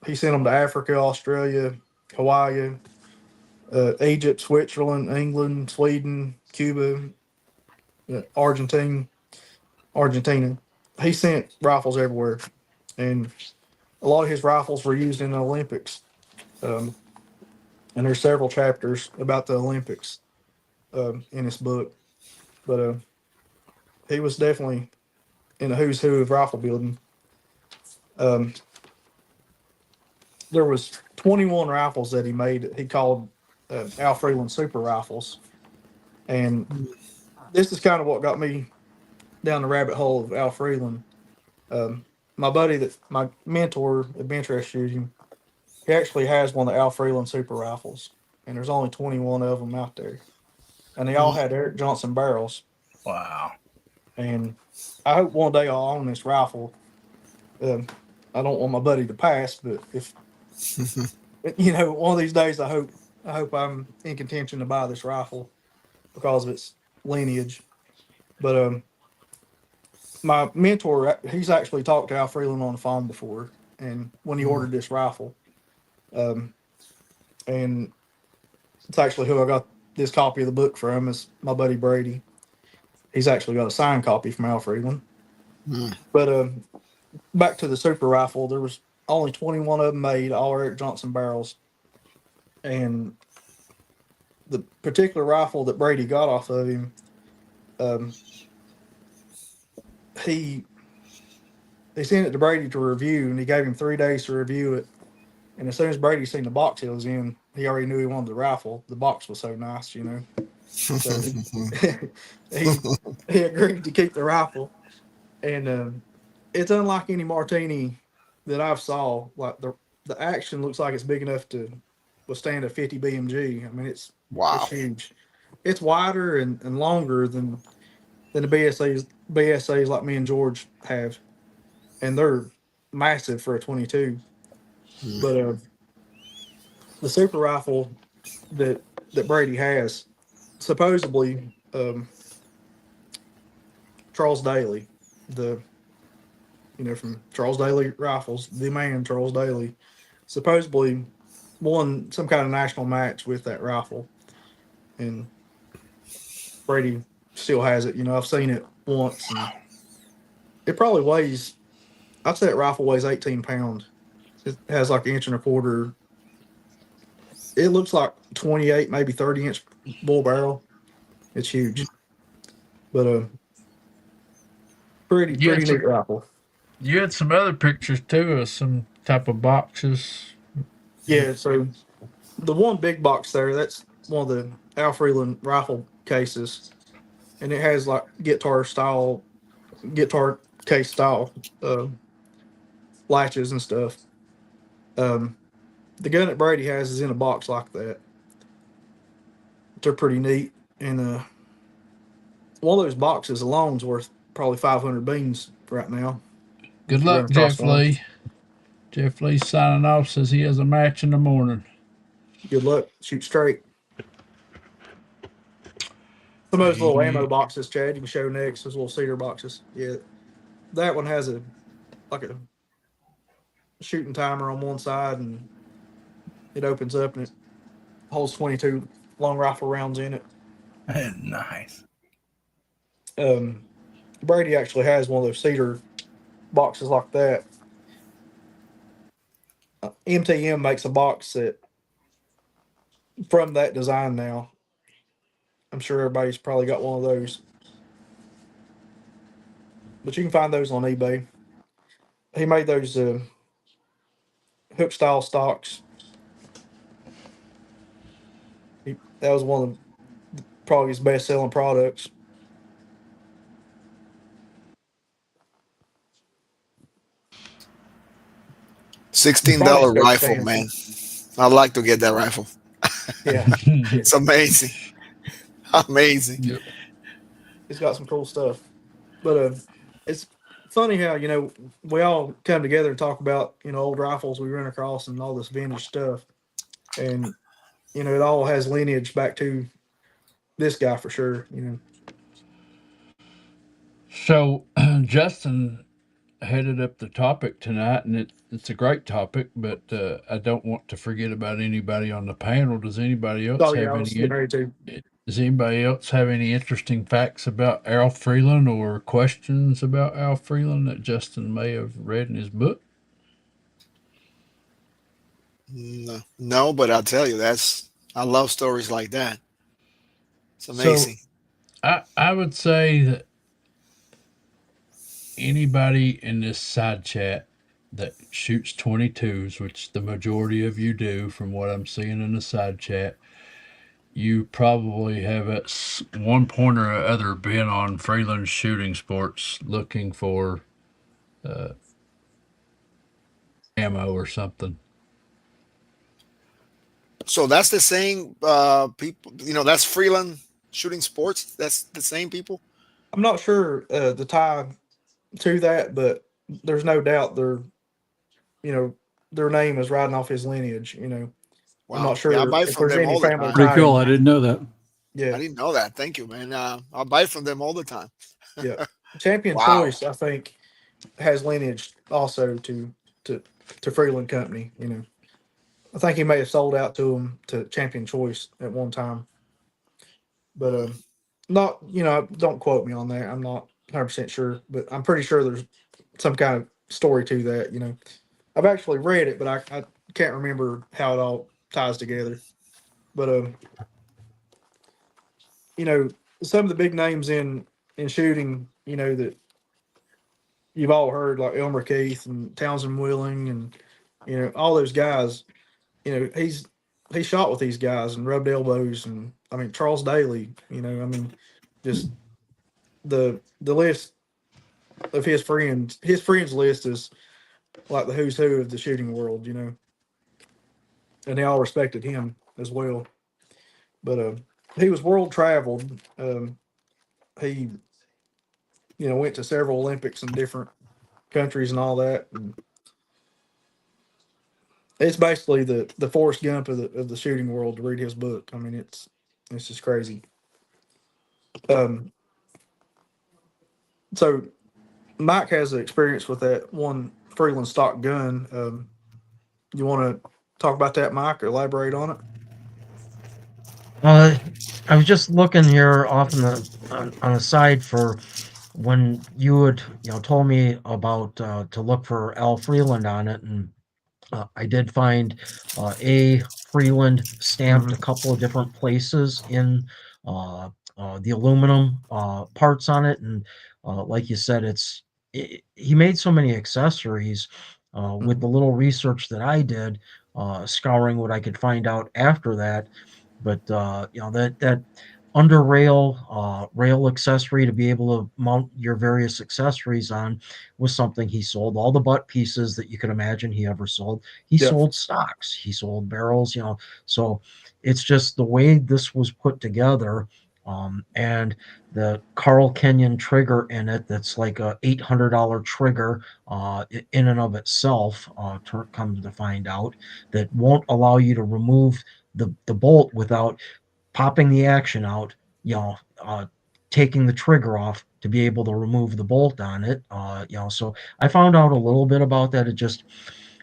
He sent them to Africa, Australia, Hawaii, Egypt, Switzerland, England, Sweden, Cuba, Argentina. He sent rifles everywhere, and a lot of his rifles were used in the Olympics. And there's several chapters about the Olympics in this book. But he was definitely in the who's who of rifle building. There was 21 rifles that he made that he called Al Freeland Super Rifles. And this is kind of what got me down the rabbit hole of Al Freeland. My mentor at Benchrest shooting, he actually has one of the Al Freeland Super Rifles. And there's only 21 of them out there. And they all had Eric Johnson barrels. Wow. And I hope one day I'll own this rifle. I don't want my buddy to pass, but if one of these days, I hope I'm in contention to buy this rifle because of its lineage. But my mentor, he's actually talked to Al Freeland on the phone before, and when he ordered this rifle, and it's actually who I got this copy of the book from is my buddy Brady. He's actually got a signed copy from Al Freeland. But back to the Super Rifle, there was only 21 of them made, all Eric Johnson barrels. And the particular rifle that Brady got off of him, he sent it to Brady to review, and he gave him 3 days to review it. And as soon as Brady seen the box it was in, he already knew he wanted the rifle. The box was so nice, So he agreed to keep the rifle. And it's unlike any Martini that I've saw. Like the action looks like it's big enough to withstand a 50 BMG. I mean, it's huge. It's wider and longer than the BSAs like me and George have, and they're massive for a 22. But the Super Rifle that Brady has, supposedly, Charles Daly, from Charles Daly Rifles, the man Charles Daly, supposedly won some kind of national match with that rifle, and Brady still has it. I've seen it once, and it probably weighs. I'd say that rifle weighs 18 pounds. It has like an inch and a quarter. It looks like 28, maybe 30-inch bull barrel. It's huge, but You had pretty neat some, rifle. you had some other pictures too of some type of boxes. Yeah, so the one big box there, that's one of the Al Freeland rifle cases, and it has like guitar case style uh, latches and stuff. Um, the gun that Brady has is in a box like that. They're pretty neat, and one of those boxes alone's worth probably 500 beans right now. Good If you run luck, across Jeff one, Lee. Jeff Lee signing off says he has a match in the morning. good luck. Shoot straight. Some of those little ammo boxes, Chad, you can show next. Those little cedar boxes. Yeah, that one has a shooting timer on one side, and it opens up and it holds 22 long rifle rounds in it. Nice. Brady actually has one of those cedar boxes like that. MTM makes a box that from that design now. I'm sure everybody's probably got one of those, but you can find those on eBay. He made those hook style stocks. That was one of probably his best selling products. Probably $16 so rifle, fancy. man. I'd like to get that rifle. Yeah, It's amazing. Amazing. Yep. it's got some cool stuff. But it's funny how we all come together and talk about old rifles we run across and all this vintage stuff, and it all has lineage back to this guy for sure. So Justin headed up the topic tonight, and it's a great topic, but I don't want to forget about anybody on the panel. Does anybody else Oh yeah, have I was getting any? ready to. Does anybody else have any interesting facts about Al Freeland or questions about Al Freeland that Justin may have read in his book? No, no, but I'll tell you, I love stories like that. It's So amazing. I would say that anybody in this side chat that shoots 22s, which the majority of you do from what I'm seeing in the side chat, you probably have at one point or other been on Freeland Shooting Sports looking for uh, ammo or something. So that's the same people. That's Freeland Shooting Sports. That's the same people. I'm not sure the tie to that, but there's no doubt you know their name is riding off his lineage. I'm Wow. not Yeah, I sure buy if from there's them any all the family time. Pretty tie. cool. I didn't know that. Yeah, I didn't know that. Thank you, man. I buy from them all the time. yeah. Champion Wow. Choice, I think, has lineage also to Freeland Company. I think he may have sold out to him to Champion Choice at one time, but not don't quote me on that. I'm not 100% sure, but I'm pretty sure there's some kind of story to that. I've actually read it, but I can't remember how it all ties together. But some of the big names in shooting, that you've all heard, like Elmer Keith and Townsend Willing, and all those guys. He shot with these guys and rubbed elbows, and I mean Charles Daly. Just the list of his friends. His friends list is like the who's who of the shooting world. And they all respected him as well. But he was world traveled. He went to several Olympics in different countries and all that. And it's basically the Forrest Gump of the shooting world to read his book. I mean, it's just crazy. Um, so Mike has the experience with that one Freeland stock gun. You want to talk about that, Mike, or elaborate on it? I was just looking here off on the side for when you had told me about to look for Al Freeland on it, and I did find A. Freeland stamped a Mm-hmm. couple of different places in uh, the aluminum parts on it, and like you said, he made so many accessories. With Mm-hmm. the little research that I did, scouring what I could find out after that, but that under rail accessory to be able to mount your various accessories on was something he sold. All the butt pieces that you could imagine he ever sold. He Yeah. sold stocks, he sold barrels, so it's just the way this was put together. And the Carl Kenyon trigger in it, that's like a $800 trigger in and of itself, comes to find out, that won't allow you to remove the bolt without popping the action out, you know, uh, taking the trigger off to be able to remove the bolt on it. So I found out a little bit about that.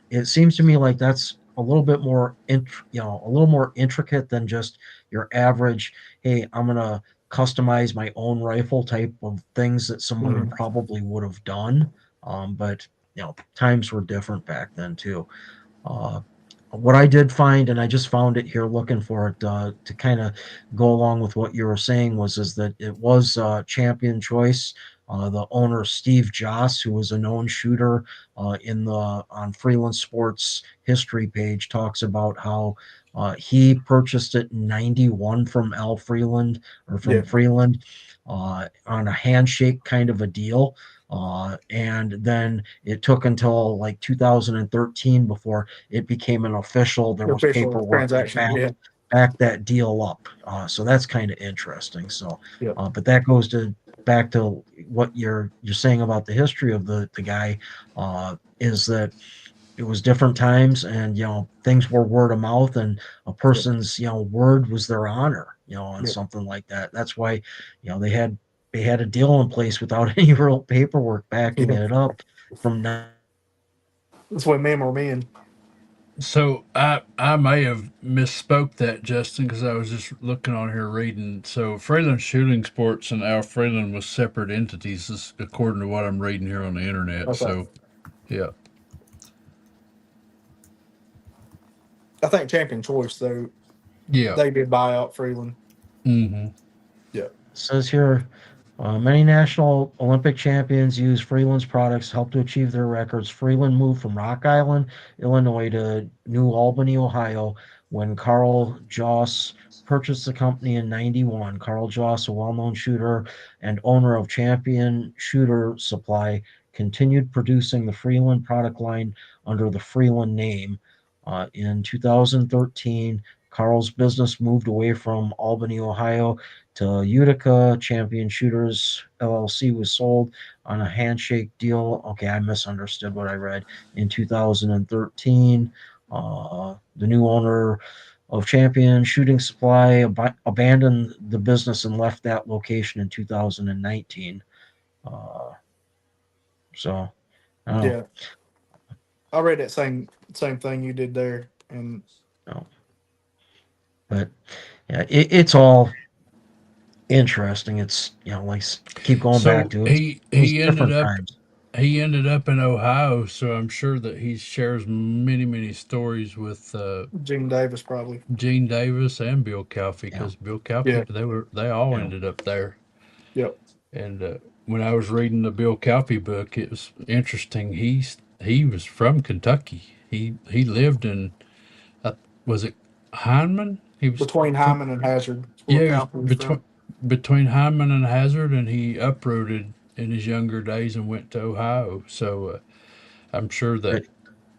It seems to me like that's a little bit more, a little more intricate than just your average. Hey, I'm gonna customize my own rifle type of things that someone Mm-hmm. probably would have done. But times were different back then too. Uh, what I did find, and I just found it here looking for it to kind of go along with what you were saying, is that it was Champion Choice. The owner Steve Joss, who was a known shooter in the on Freeland Sports history page, talks about how he purchased it in '91 from Al Freeland or from Yeah. Freeland on a handshake kind of a deal. And then it took until like 2013 before it became an official. There The was official paperwork that transaction. Yeah. backed that deal up. So that's kind of interesting. So, Yeah. but that goes back to what you're saying about the history of the guy. Is that it was different times, and things were word of mouth, and a Yeah. person's word was their honor, on Yeah. something like that. That's why they had a deal in place without any real paperwork backing Yeah. it up from That's what men were men. So I may have misspoke that, Justin, because I was just looking on here reading. So Freeland Shooting Sports and Al Freeland was separate entities, according to what I'm reading here on the internet. Okay. So yeah, I think Champion Choice though, yeah. they did buy out Freeland. Mm-hmm. Yeah. says here, many national Olympic champions use Freeland's products to help to achieve their records. Freeland moved from Rock Island, Illinois to New Albany, Ohio when Carl Joss purchased the company in '91. Carl Joss, a well-known shooter and owner of Champion Shooter Supply, continued producing the Freeland product line under the Freeland name. In 2013, Carl's business moved away from Albany, Ohio to Utica. Champion Shooters LLC was sold on a handshake deal. Okay, I misunderstood what I read. In 2013, the new owner of Champion Shooting Supply abandoned the business and left that location in 2019. Uh, so, I don't Yeah. I read that same thing you did there, and know. But yeah, it's all interesting. It's like keep going back So to it. he It was he ended different up times. he ended up in Ohio. So I'm sure that he shares many stories with Gene Davis probably. Gene Davis and Bill Calfee, Yeah. because Bill Yeah. Calfee they all Yeah. ended up there. Yep. And when I was reading the Bill Calfee book, it was interesting. He was from Kentucky. He lived in was it Hyman? He was Between from Hyman and Hazard, that's where yeah, he was Calvin was from. between Hyman and Hazard, and he uprooted in his younger days and went to Ohio. So I'm sure that Right.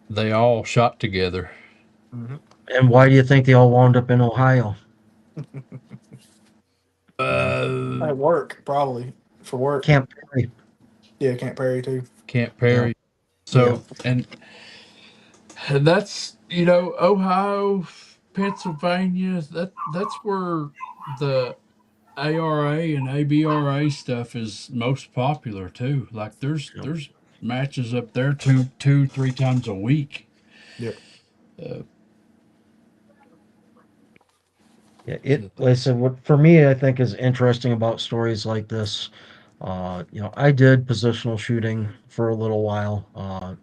they all shot together. Mm-hmm. And why do you think they all wound up in Ohio? Uh, At work, probably for work. Camp Perry. Yeah, Camp Perry too. Camp Yeah. Perry. Yeah. So and that's Ohio, Pennsylvania. That's where the ARA and ABRA stuff is most popular too. Like Yeah. there's matches up there two three times a week. Yep. Yeah, like I said, what for me I think is interesting about stories like this, I did positional shooting for a little while,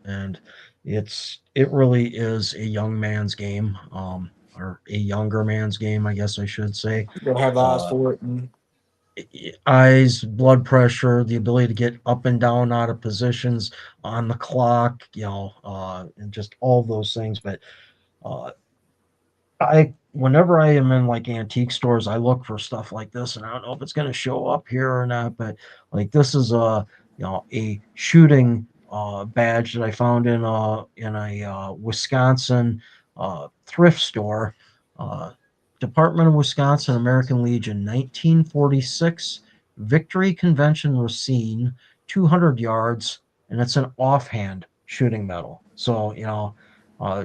and it really is a young man's game, or a younger man's game, I guess I should say. You gotta have eyes Uh, for it, and Eyes, blood pressure, the ability to get up and down out of positions on the clock, and just all those things. But uh, I whenever I am in like antique stores, I look for stuff like this, and I don't know if it's going to show up here or not. But like this is a shooting badge that I found in a Wisconsin thrift store, uh, Department of Wisconsin American Legion, 1946 Victory Convention Racine, 200 yards, and it's an offhand shooting medal. So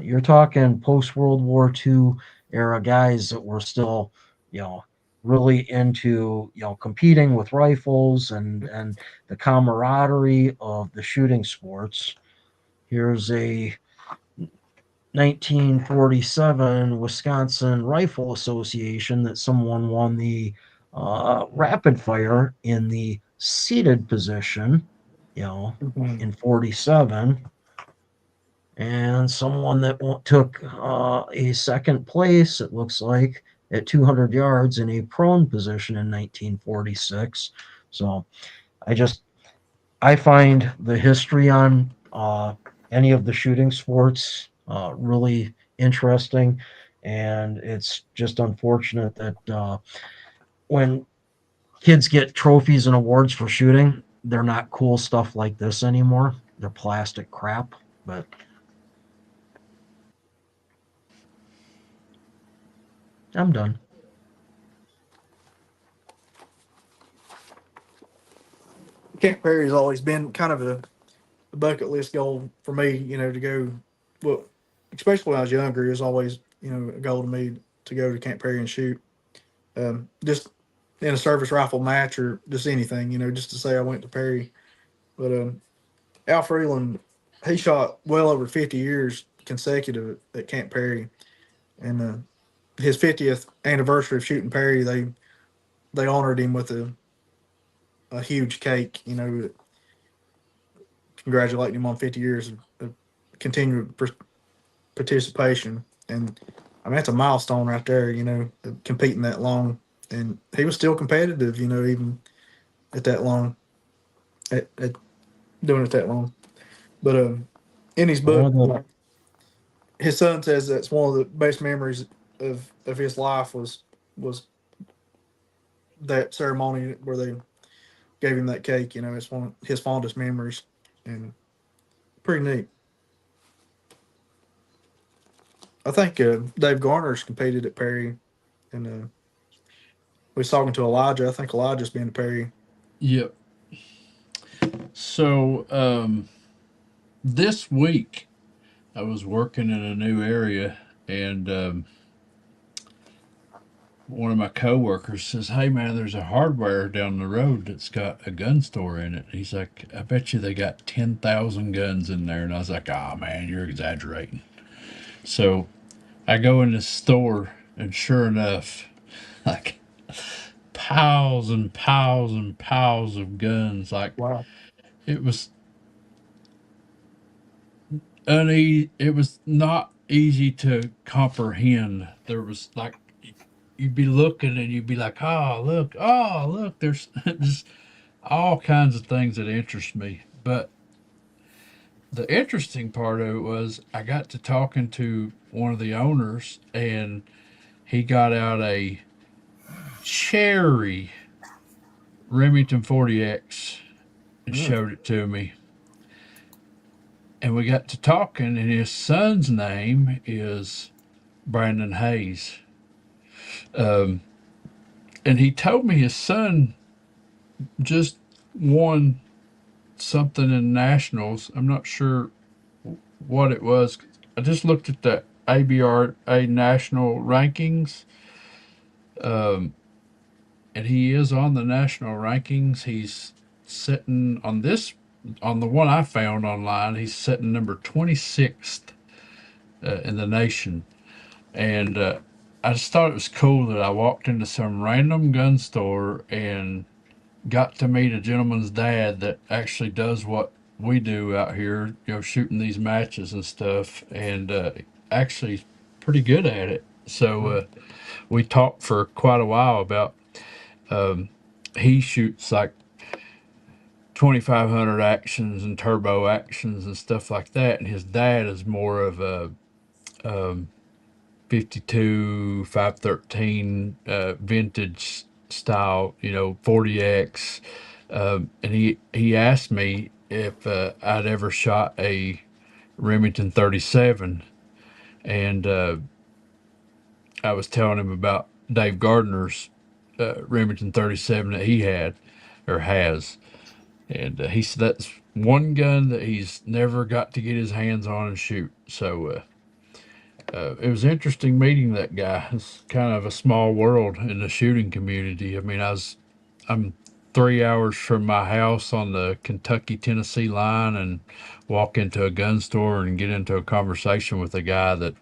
you're talking post World War II era guys that were still, you know, really into competing with rifles and the camaraderie of the shooting sports. Here's a 1947 Wisconsin Rifle Association that someone won the rapid fire in the seated position, Mhm. in 47, and someone that took a second place, it looks like, at 200 yards in a prone position in 1946. So I just I find the history on any of the shooting sports really interesting, and it's just unfortunate that when kids get trophies and awards for shooting, they're not cool stuff like this anymore. They're plastic crap, but I'm done. Camp Perry's always been kind of a bucket list goal for me. To go. Well, especially when I was younger, it was always a goal to me to go to Camp Perry and shoot. Just in a service rifle match or just anything. Just to say I went to Perry. But Al Freeland, he shot well over 50 years consecutive at Camp Perry, and his 50th anniversary of shooting Perry, they honored him with a huge cake. Congratulating him on 50 years of continued participation, and I mean that's a milestone right there. Competing that long, and he was still competitive. Even at that long, at doing it that long. But in his One book, of the his son says that's one of the best memories of his life was that ceremony where they gave him that cake. It's one of his fondest memories, and pretty neat. I think Dave Garner's competed at Perry, and we was talking to Elijah. I think Elijah's been to Perry. Yep. So this week I was working in a new area, and one of my coworkers says, "Hey man, there's a hardware down the road that's got a gun store in it." He's like, "I bet you they got 10,000 guns in there." And I was like, "Ah man, you're exaggerating." So I go in this store, and sure enough, like piles and piles and piles of guns. Like Wow. it was it was not easy to comprehend. There was like you'd be looking and you'd be like, oh look, there's just all kinds of things that interest me. But the interesting part of it was I got to talking to one of the owners, and he got out a cherry Remington 40X and Mm. showed it to me. And we got to talking, and his son's name is Brandon Hayes. Um, and he told me his son just won something in nationals. I'm not sure what it was. I just looked at the ABRA national rankings, um, and he is on the national rankings. He's sitting on the one I found online. He's sitting number 26th in the nation, and I just thought it was cool that I walked into some random gun store and got to meet a gentleman's dad that actually does what we do out here, shooting these matches and stuff, and actually pretty good at it. So we talked for quite a while about he shoots like 2500 actions and turbo actions and stuff like that, and his dad is more of a 52 513 vintage style, 40x. And he asked me if I'd ever shot a Remington 37, and I was telling him about Dave Gardner's Remington 37 that he had or has, and he said that's one gun that he's never got to get his hands on and shoot. So it was interesting meeting that guy. It's kind of a small world in the shooting community. I mean, I'm 3 hours from my house on the Kentucky Tennessee line, and walk into a gun store and get into a conversation with a guy that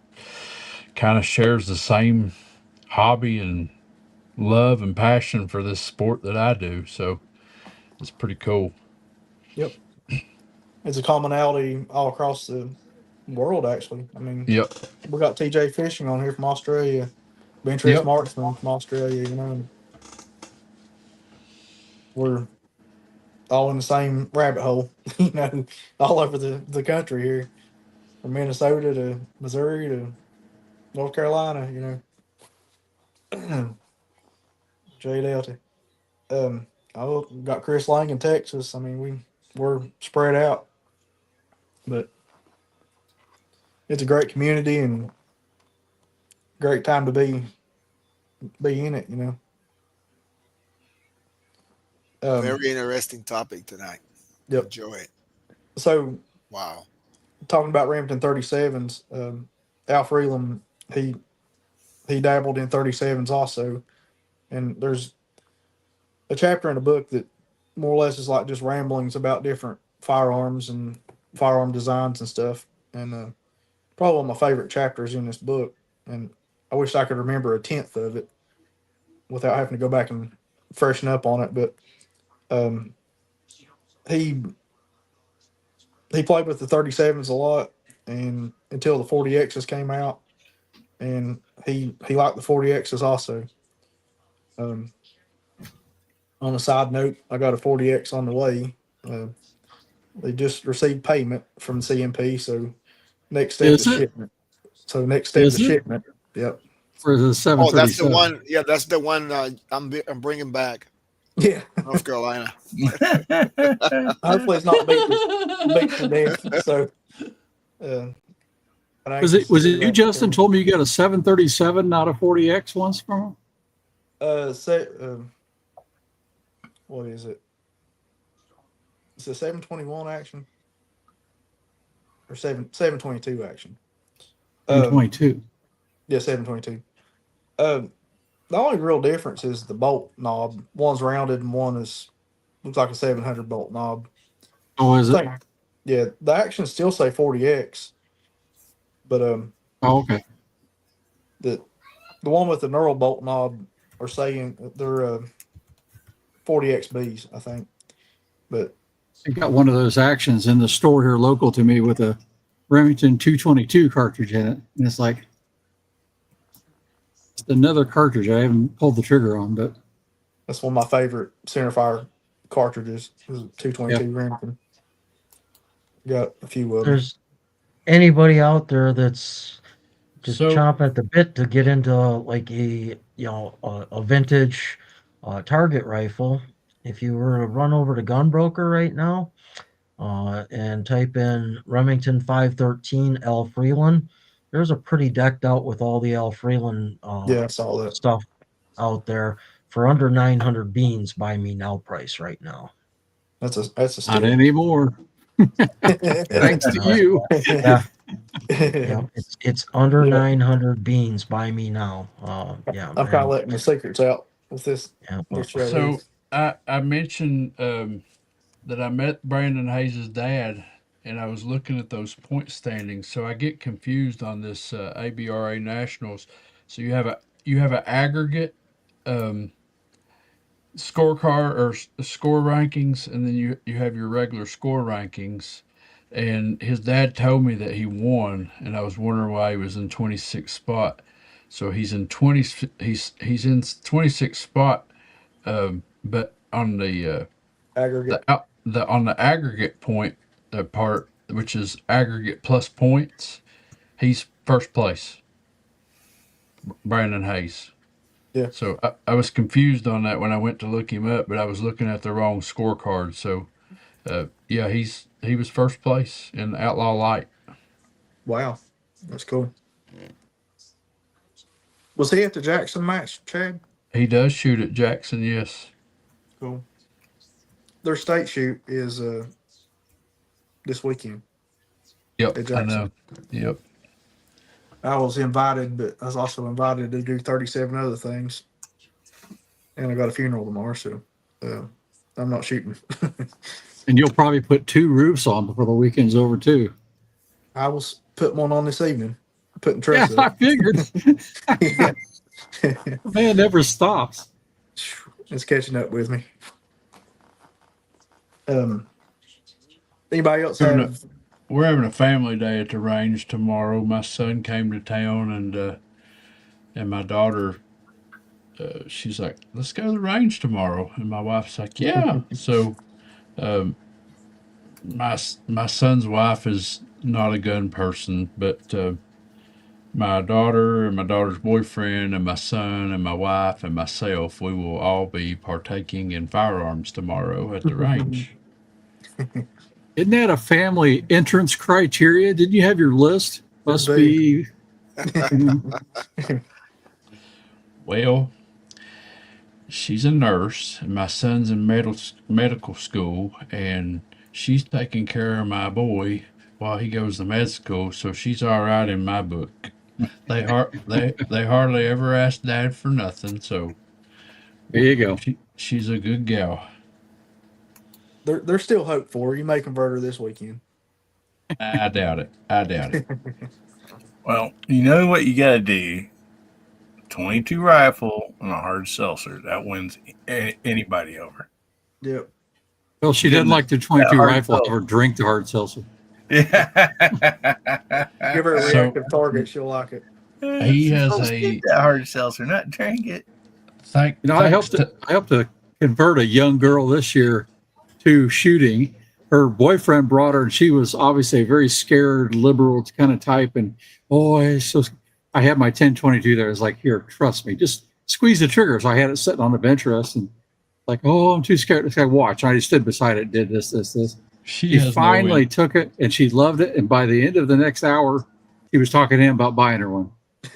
kind of shares the same hobby and love and passion for this sport that I do. So it's pretty cool. Yep. It's a commonality all across the world, actually. I mean, Yep. we got TJ Fishing on here from Australia, Benchrest Yep. Marksman from Australia, we're all in the same rabbit hole, all over the country here, from Minnesota to Missouri to North Carolina, J Delta. I got Chris Lang in Texas. I mean, we're spread out, but it's a great community and great time to be in it. Very interesting topic tonight. Yep. Enjoy it. So Wow. talking about Remington 37s, Al Freeland, he dabbled in 37s also, and there's a chapter in the book that more or less is like just ramblings about different firearms and firearm designs and stuff. And probably one of my favorite chapters in this book. And I wish I could remember a tenth of it without having to go back and freshen up on it. But um, he played with the 37s a lot, and until the 40Xs came out, and he liked the 40Xs also. On a side note, I got a 40X on the way. They just received payment from CMP, so next step is Is it? shipment. So next step Is is it? shipment. Yep. For the Oh, that's the 737. one. Yeah, that's the one I'm bringing back. Yeah. North Carolina. Hopefully it's not beat to death. So, Was it you, Justin, told me you got a 737, not a 40X once from him? What is it? It's a 721 action or 722 action. 722. Yeah, 722. The only real difference is the bolt knob. One's rounded and one looks like a 700 bolt knob. Oh, is it? Yeah, the actions still say 40X, but Oh, okay. the one with the knurl bolt knob are saying they're 40XBs, I think. But I got one of those actions in the store here local to me with a Remington 222 cartridge in it, and it's like it's another cartridge I haven't pulled the trigger on, but that's one of my favorite centerfire cartridges. Is 222 Remington. Got a few of them. There's anybody out there that's just chomping at the bit to get into like a vintage target rifle. If you were to run over to Gunbroker right now and type in Remington 513 L Freeland, there's a pretty decked out with all the L Freeland I saw that stuff out there for under 900 beans by me now price right now. That's a steal. Not anymore. Thanks to you. Yeah. Yeah, it's under 900 beans by me now. Yeah, I'm kind of letting the secrets out with this. Yeah, so I mentioned that I met Brandon Hayes' dad, and I was looking at those point standings. So I get confused on this ABRA Nationals. So you have a you have an aggregate scorecard or score rankings, and then you have your regular score rankings. And his dad told me that he won, and I was wondering why he was in 26th spot. So he's in 26th spot, but on Aggregate. the on the aggregate point part, which is aggregate plus points, he's first place. Brandon Hayes. Yeah. So I was confused on that when I went to look him up, but I was looking at the wrong scorecard. So yeah, he was first place in Outlaw Light. Wow. That's cool. Was he at the Jackson match, Chad? He does shoot at Jackson, yes. Cool. Their state shoot is this weekend Yep, at I Jackson. know. Yep. I was invited, but I was also invited to do 37 other things. And I got a funeral tomorrow, so I'm not shooting. And you'll probably put 2 roofs on before the weekend's over too. I was putting one on this evening, putting Yeah, truss I up. figured. Yeah. Man never stops. It's catching up with me. Anybody else have? We're having a family day at the range tomorrow. My son came to town, and my daughter, she's like, "Let's go to the range tomorrow." And my wife's like, "Yeah." So, my son's wife is not a gun person, but my daughter and my daughter's boyfriend and my son and my wife and myself, we will all be partaking in firearms tomorrow at the range. Isn't that a family entrance criteria? Didn't you have your list? Must be. Well, she's a nurse, and my son's in medical school, and she's taking care of my boy while he goes to med school, so she's all right in my book. They hardly ever ask Dad for nothing, so There you go. she's a good gal. There's still hope for her. You may convert her this weekend. I doubt it. I doubt it. Well, you know what you got to do. 22 rifle and a hard seltzer. That wins anybody over. Yep. Well, she doesn't like the 22 hard rifle seltzer. or drink the hard seltzer. Yeah. Give her a So- reactive target. She'll like it. He has Supposed to a- get that hard seltzer, not drink it. I helped to convert a young girl this year to shooting. Her boyfriend brought her, and she was obviously a very scared liberal kind of type. And boy, so I had my 10-22 there. I was like, here, trust me, just squeeze the trigger. So I had it sitting on the Benchrest, and like, oh, I'm too scared. This guy watch. I just stood beside it, did this. She finally took it, and she loved it. And by the end of the next hour, he was talking to him about buying her one.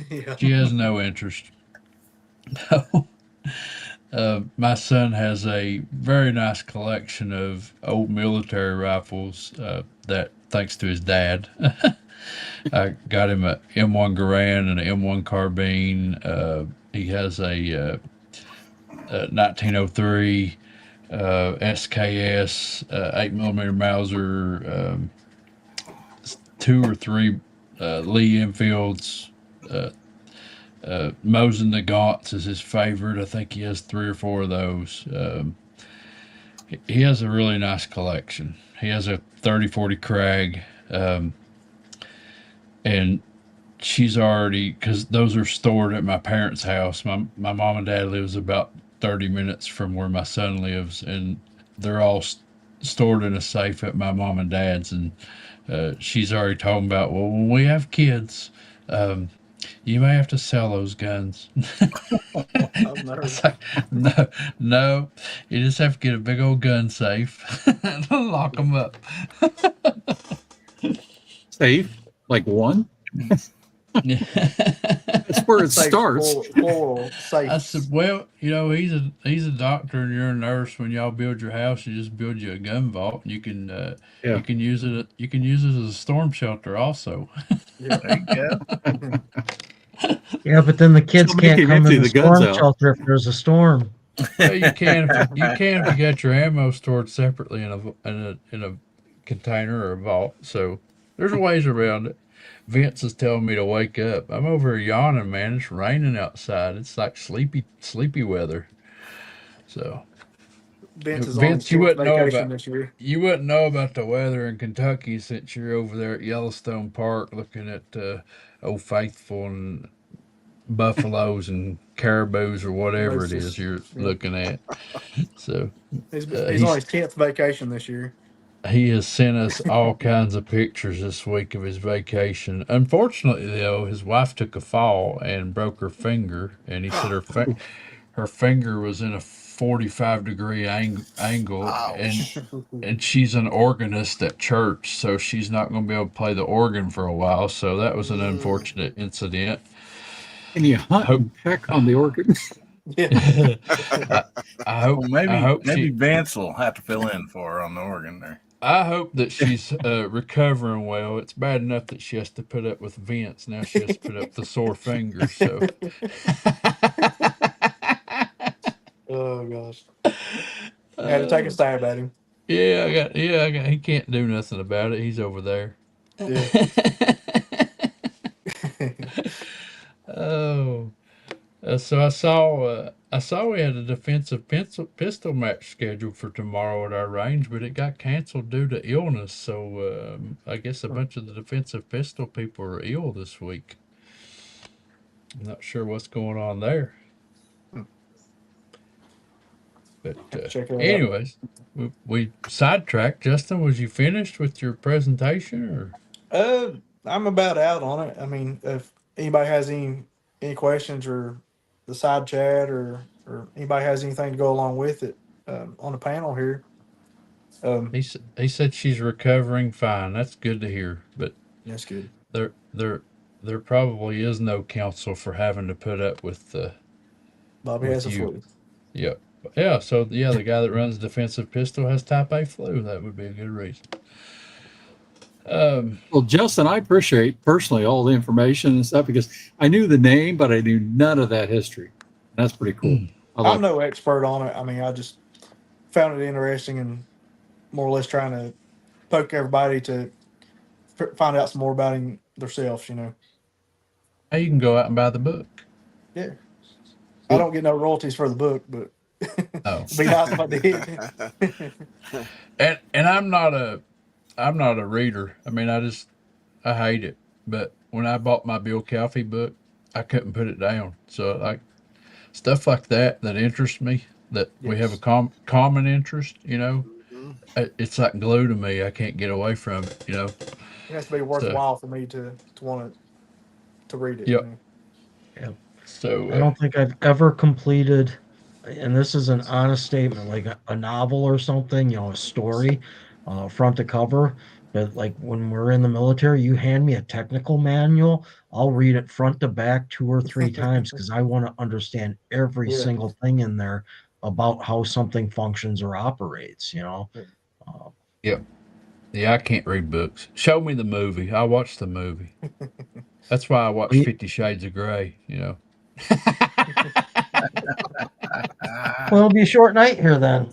Yeah. She has no interest. No. My son has a very nice collection of old military rifles that, thanks to his dad, I got him a M1 Garand and an M1 carbine. He has a 1903 SKS 8mm Mauser, 2 or 3 Lee Enfields. Mosin the Gaunts is his favorite. I think he has 3 or 4 of those. He has a really nice collection. He has a 30-40 Krag, and she's already, because those are stored at my parents' house. My mom and dad lives about 30 minutes from where my son lives, and they're all stored in a safe at my mom and dad's. And she's already talking about, well, when we have kids, you may have to sell those guns. I was like, no, you just have to get a big old gun safe and lock them up. Safe, like one. That's where it Safe, starts. plural, safe. I said, well, he's a doctor and you're a nurse. When y'all build your house, you just build you a gun vault. And you can you can use it. You can use it as a storm shelter also. Yeah. There you go. Yeah, but then the kids Somebody can't can come empty in the the guns storm out. shelter if there's a storm. Well, you can if you got your ammo stored separately in a container or a vault. So there's ways around it. Vince is telling me to wake up. I'm over here yawning, man. It's raining outside. It's like sleepy weather. So Vince is on his Vince, you 10th wouldn't know vacation about this year. you wouldn't know about the weather in Kentucky since you're over there at Yellowstone Park looking at Old Faithful and buffaloes and caribous or whatever it is Moses. you're Yeah. looking at. So He's on his 10th vacation this year. he has sent us all kinds of pictures this week of his vacation. Unfortunately, though, his wife took a fall and broke her finger, and he said her finger was in a 45-degree angle, Ouch. and she's an organist at church, so she's not going to be able to play the organ for a while. So that was an Mm. unfortunate incident. And you hunt Hope and peck on the organ. Yeah. I hope Well, I hope maybe she Vance will have to fill in for her on the organ there. I hope that she's recovering well. It's bad enough that she has to put up with Vince. Now she has to put up with the sore finger. So, Oh gosh. I had to take a stab at him. I got. He can't do nothing about it. He's over there. Yeah. Oh, so I saw we had a defensive pistol match scheduled for tomorrow at our range, but it got canceled due to illness. So I guess a bunch of the defensive pistol people are ill this week. I'm not sure what's going on there. But Check it out. anyways, we sidetracked. Justin, was you finished with your presentation, or I'm about out on it. I mean, if anybody has any questions or the side chat or anybody has anything to go along with it on the panel here, he said she's recovering fine. That's good to hear. But that's good. there probably is no counsel for having to put up with Bobby with has a you. flu. Yep. Yeah. So yeah, the guy that runs defensive pistol has type A flu. That would be a good reason. Well, Justin, I appreciate personally all the information and stuff because I knew the name, but I knew none of that history. That's pretty cool. I'm no expert on it. I mean, I just found it interesting and more or less trying to poke everybody to find out some more about him themselves. You know. Hey, you can go out and buy the book. Yeah. I don't get no royalties for the book, but Oh. it'd be nice if I did. And I'm not a reader. I mean, I hate it. But when I bought my Bill Calfee book, I couldn't put it down. So like stuff like that interests me. That we have a common interest. You know, Mhm. it's like glue to me. I can't get away from it. You know. It has to be worthwhile for me to want to read it. Yep. You know? So I don't think I've ever completed, and this is an honest statement, like a novel or something, you know, a story, front to cover. But like when we're in the military, you hand me a technical manual, I'll read it front to back 2 or 3 times because I want to understand every Yeah. single thing in there about how something functions or operates, you know. yeah, I can't read books. Show me the movie. I'll watch the movie. That's why I watch We- 50 Shades of Grey. You know. Well, it'll be a short night here then.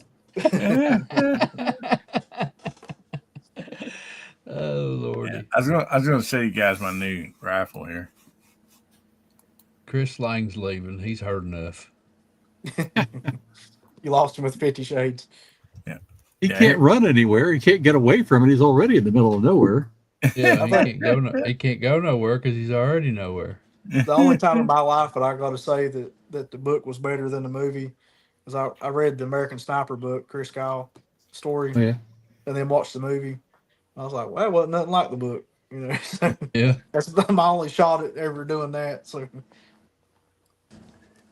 Oh Lordy. Yeah, I was gonna show you guys my new rifle here. Chris Lang's leaving. He's heard enough. You lost him with 50 Shades. He Yeah. can't run anywhere. He can't get away from it. He's already in the middle of nowhere. Yeah, he can't go nowhere because he's already nowhere. The only time in my life that I got to say that the book was better than the movie is I read the American Sniper book, Chris Kyle story, Oh, yeah. and then watched the movie. I was like, well, it wasn't nothing like the book. You know, so Yeah. that's my only shot at ever doing that. So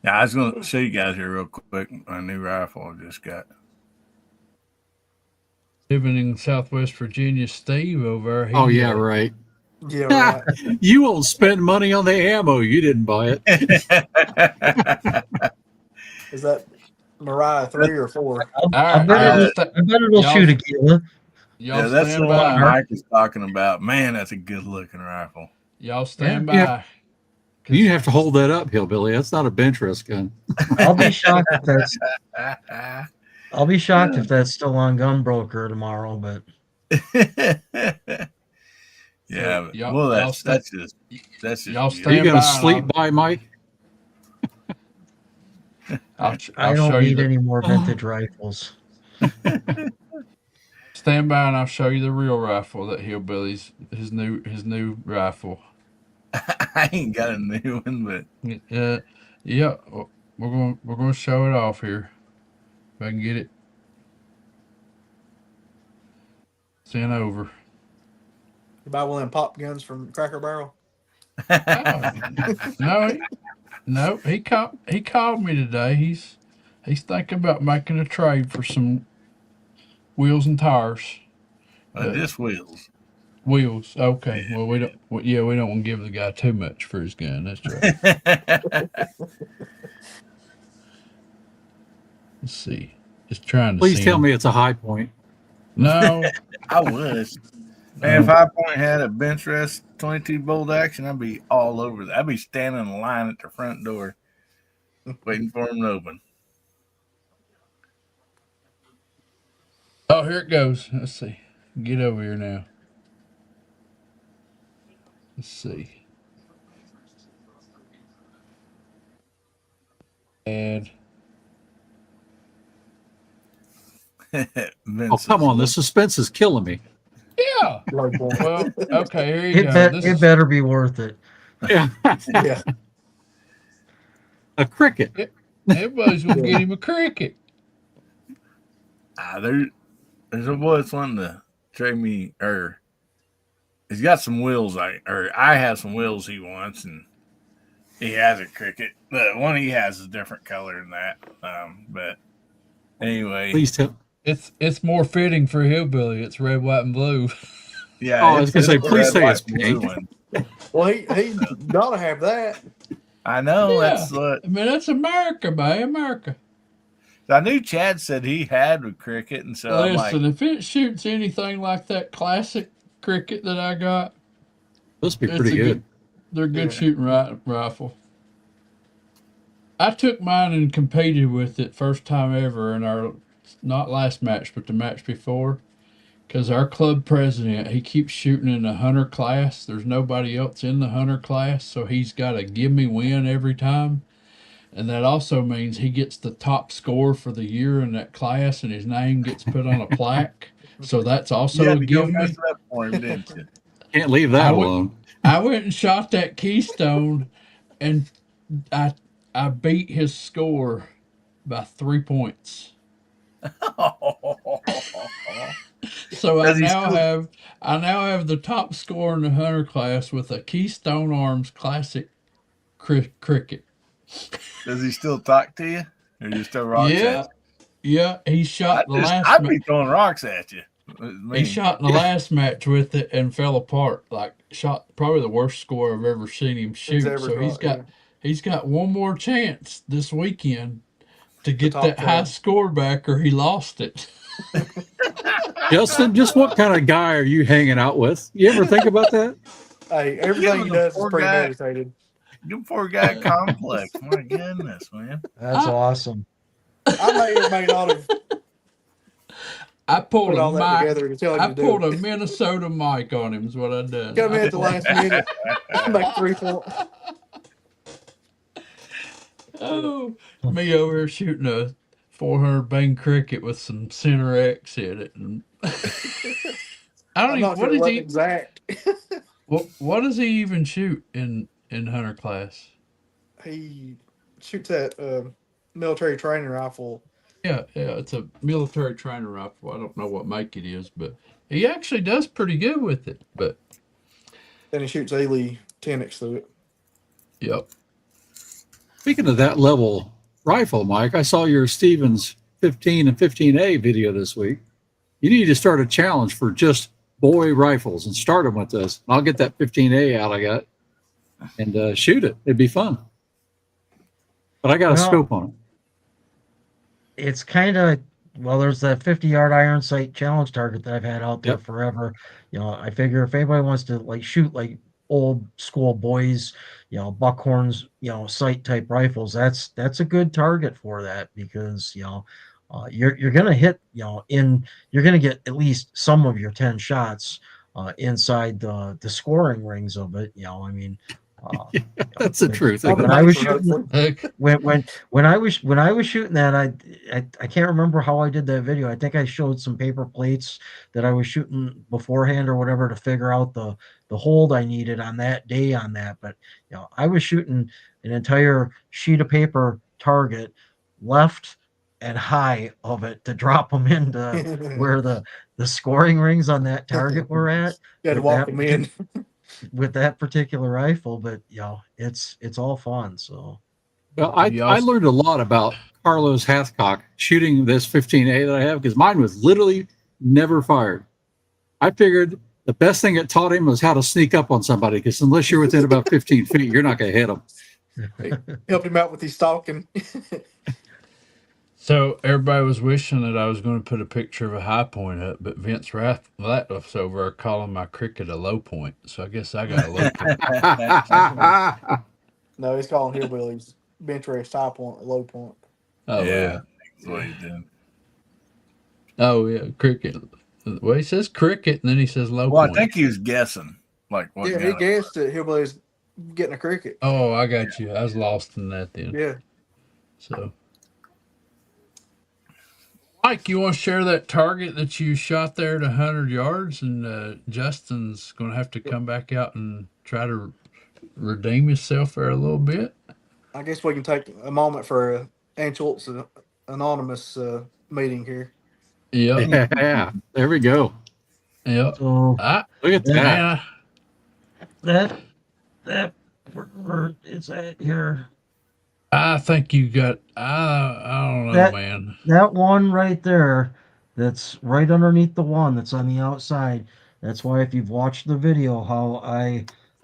Yeah, I was gonna show you guys here real quick my new rifle I just got. Living in Southwest Virginia, Steve over here. Oh, yeah, right. yeah, right. You won't spend money on the ammo. You didn't buy it. Is that Mariah 3 or 4? I bet it'll y'all- shoot a Gila. Y'all Yeah, that's stand the one by. Mike is talking about. Man, that's a good looking rifle. Y'all stand Yeah. by. You have to hold that up, Hillbilly. That's not a Benchrest gun. I'll be shocked if that's still on Gunbroker tomorrow, but Yeah. So y'all, well, y'all that's just y'all Are you stand going by. to sleep by, Mike? I I'll don't show you need the any more vintage rifles. stand by, and I'll show you the real rifle that Hillbilly's his new rifle. I ain't got a new one, but Yeah, we're gonna show it off here. If I can get it sent over. You buy one of them pop guns from Cracker Barrel. Oh, no, no, he called me today. He's thinking about making a trade for some wheels and tires. just wheels. Wheels. Okay. Well, we don't. Well, yeah, we don't want to give the guy too much for his gun. That's right. Let's see. Just trying to Please see tell him. me it's a high point. No. I wish. Man, if High Point had a Benchrest 22 bolt action, I'd be all over that. I'd be standing in line at the front door waiting for him to open. Oh, here it goes. Let's see. Get over here now. Let's see. And Vince Oh, come says, on. The suspense is killing me. yeah. Low point. Well, okay. Here you go. This It is better be worth it. Yeah. Yeah. A cricket. everybody's gonna get him a cricket. there's a boy that's wanting to trade me, or he's got some wheels. I have some wheels he wants, and he has a cricket. The one he has is a different color than that. But anyway, Please tell. It's more fitting for hillbilly. It's red, white, and blue. yeah. Oh, I was gonna say, the please red, say white, it's blue pink. one. Well, he gotta have that. I know Yeah. that's what I mean, that's America, man. America. I knew. Chad said he had a cricket, and so I'm like, Listen, if it shoots anything like that classic cricket that I got, This would be it's pretty a good. they're good Yeah. shooting rifle. I took mine and competed with it first time ever in our not last match, but the match before. Because our club president, he keeps shooting in the hunter class. There's nobody else in the hunter class, so he's got to give me win every time. And that also means he gets the top score for the year in that class, and his name gets put on a plaque. So that's you also had a to go give mess me. it up for him, didn't you? Can't leave I that went, alone. I went and shot that keystone, and I I beat his score by 3 points. So Does he still- I now have the top score in the hunter class with a Keystone Arms Classic cricket. Does he still talk to you, or just throw rocks Yeah, at yeah. He you? shot the last. I'd be throwing rocks at you. He shot in the last match with it and fell apart. Like shot probably the worst score I've ever seen him shoot. ever So shot, he's got one more chance this weekend to get top that high 10. score back, or he lost it. Justin, just what kind of guy are you hanging out with? You ever think about that? Hey, everything he Giving the does is poor guy- premeditated. You poor guy complex. My goodness, man. That's I- awesome. I may or may not have I pulled put all a that mic. together to tell him I to do pulled it. a Minnesota mic on him. Is what I done. Come in at the last minute, make 3 points. Oh, me over here shooting a 400 bang cricket with some center X in it, and I don't I'm even. not sure What it does wasn't he? exact. What does he even shoot in hunter class? He shoots that military training rifle. Yeah, it's a military trainer rifle. I don't know what make it is, but he actually does pretty good with it. But Then he shoots Ely 10x through it. yep, Speaking of that level rifle, Mike, I saw your Stevens 15 and 15A video this week. You need to start a challenge for just boy rifles and start them with this. I'll get that 15A out I got and shoot it. It'd be fun. But I got a Well, scope on it. It's kind of, well, there's that 50-yard iron sight challenge target that I've had out there Yep. forever. I figure if anybody wants to like shoot like old school boys, buckhorns, sight type rifles, that's a good target for that because you're gonna hit, you're gonna get at least some of your 10 shots inside the scoring rings of it. I mean, That's the but truth. On the when I was paper, shooting hopefully. when I was shooting that, I can't remember how I did that video. I think I showed some paper plates that I was shooting beforehand or whatever to figure out the hold I needed on that day on that. But I was shooting an entire sheet of paper target left and high of it to drop them into where the scoring rings on that target were at You had to with walk that them in. with that particular rifle. But it's all fun. So Well, You I also, learned a lot about Carlos Hathcock shooting this 15A that I have because mine was literally never fired. I figured the best thing it taught him was how to sneak up on somebody because unless you're within about 15 feet, you're not going to hit them. Helped him out with his stalking. so everybody was wishing that I was going to put a picture of a high point up, but Vince Ratliff's over there calling my cricket a low point. So I guess I got a low point. No, he's calling hillbillies Benchrest high point, low point. Oh Yeah, that's what he's doing. Oh yeah, cricket. Well, he says cricket, and then he says low Well, I point. think he was guessing, like what? Yeah, he guessed that hillbillies getting a cricket. Oh, I got you. I was lost in that then. Yeah. So, Mike, you want to share that target that you shot there at 100 yards, and Justin's going to have to come back out and try to redeem himself there a little bit. I guess we can take a moment for Ann Schultz anonymous meeting here. Yep. Yeah, there we go. Yep. so Look at that. Man, that where is that here? I think you got. I don't know, That- man. That one right there, that's right underneath the one that's on the outside. That's why if you've watched the video, how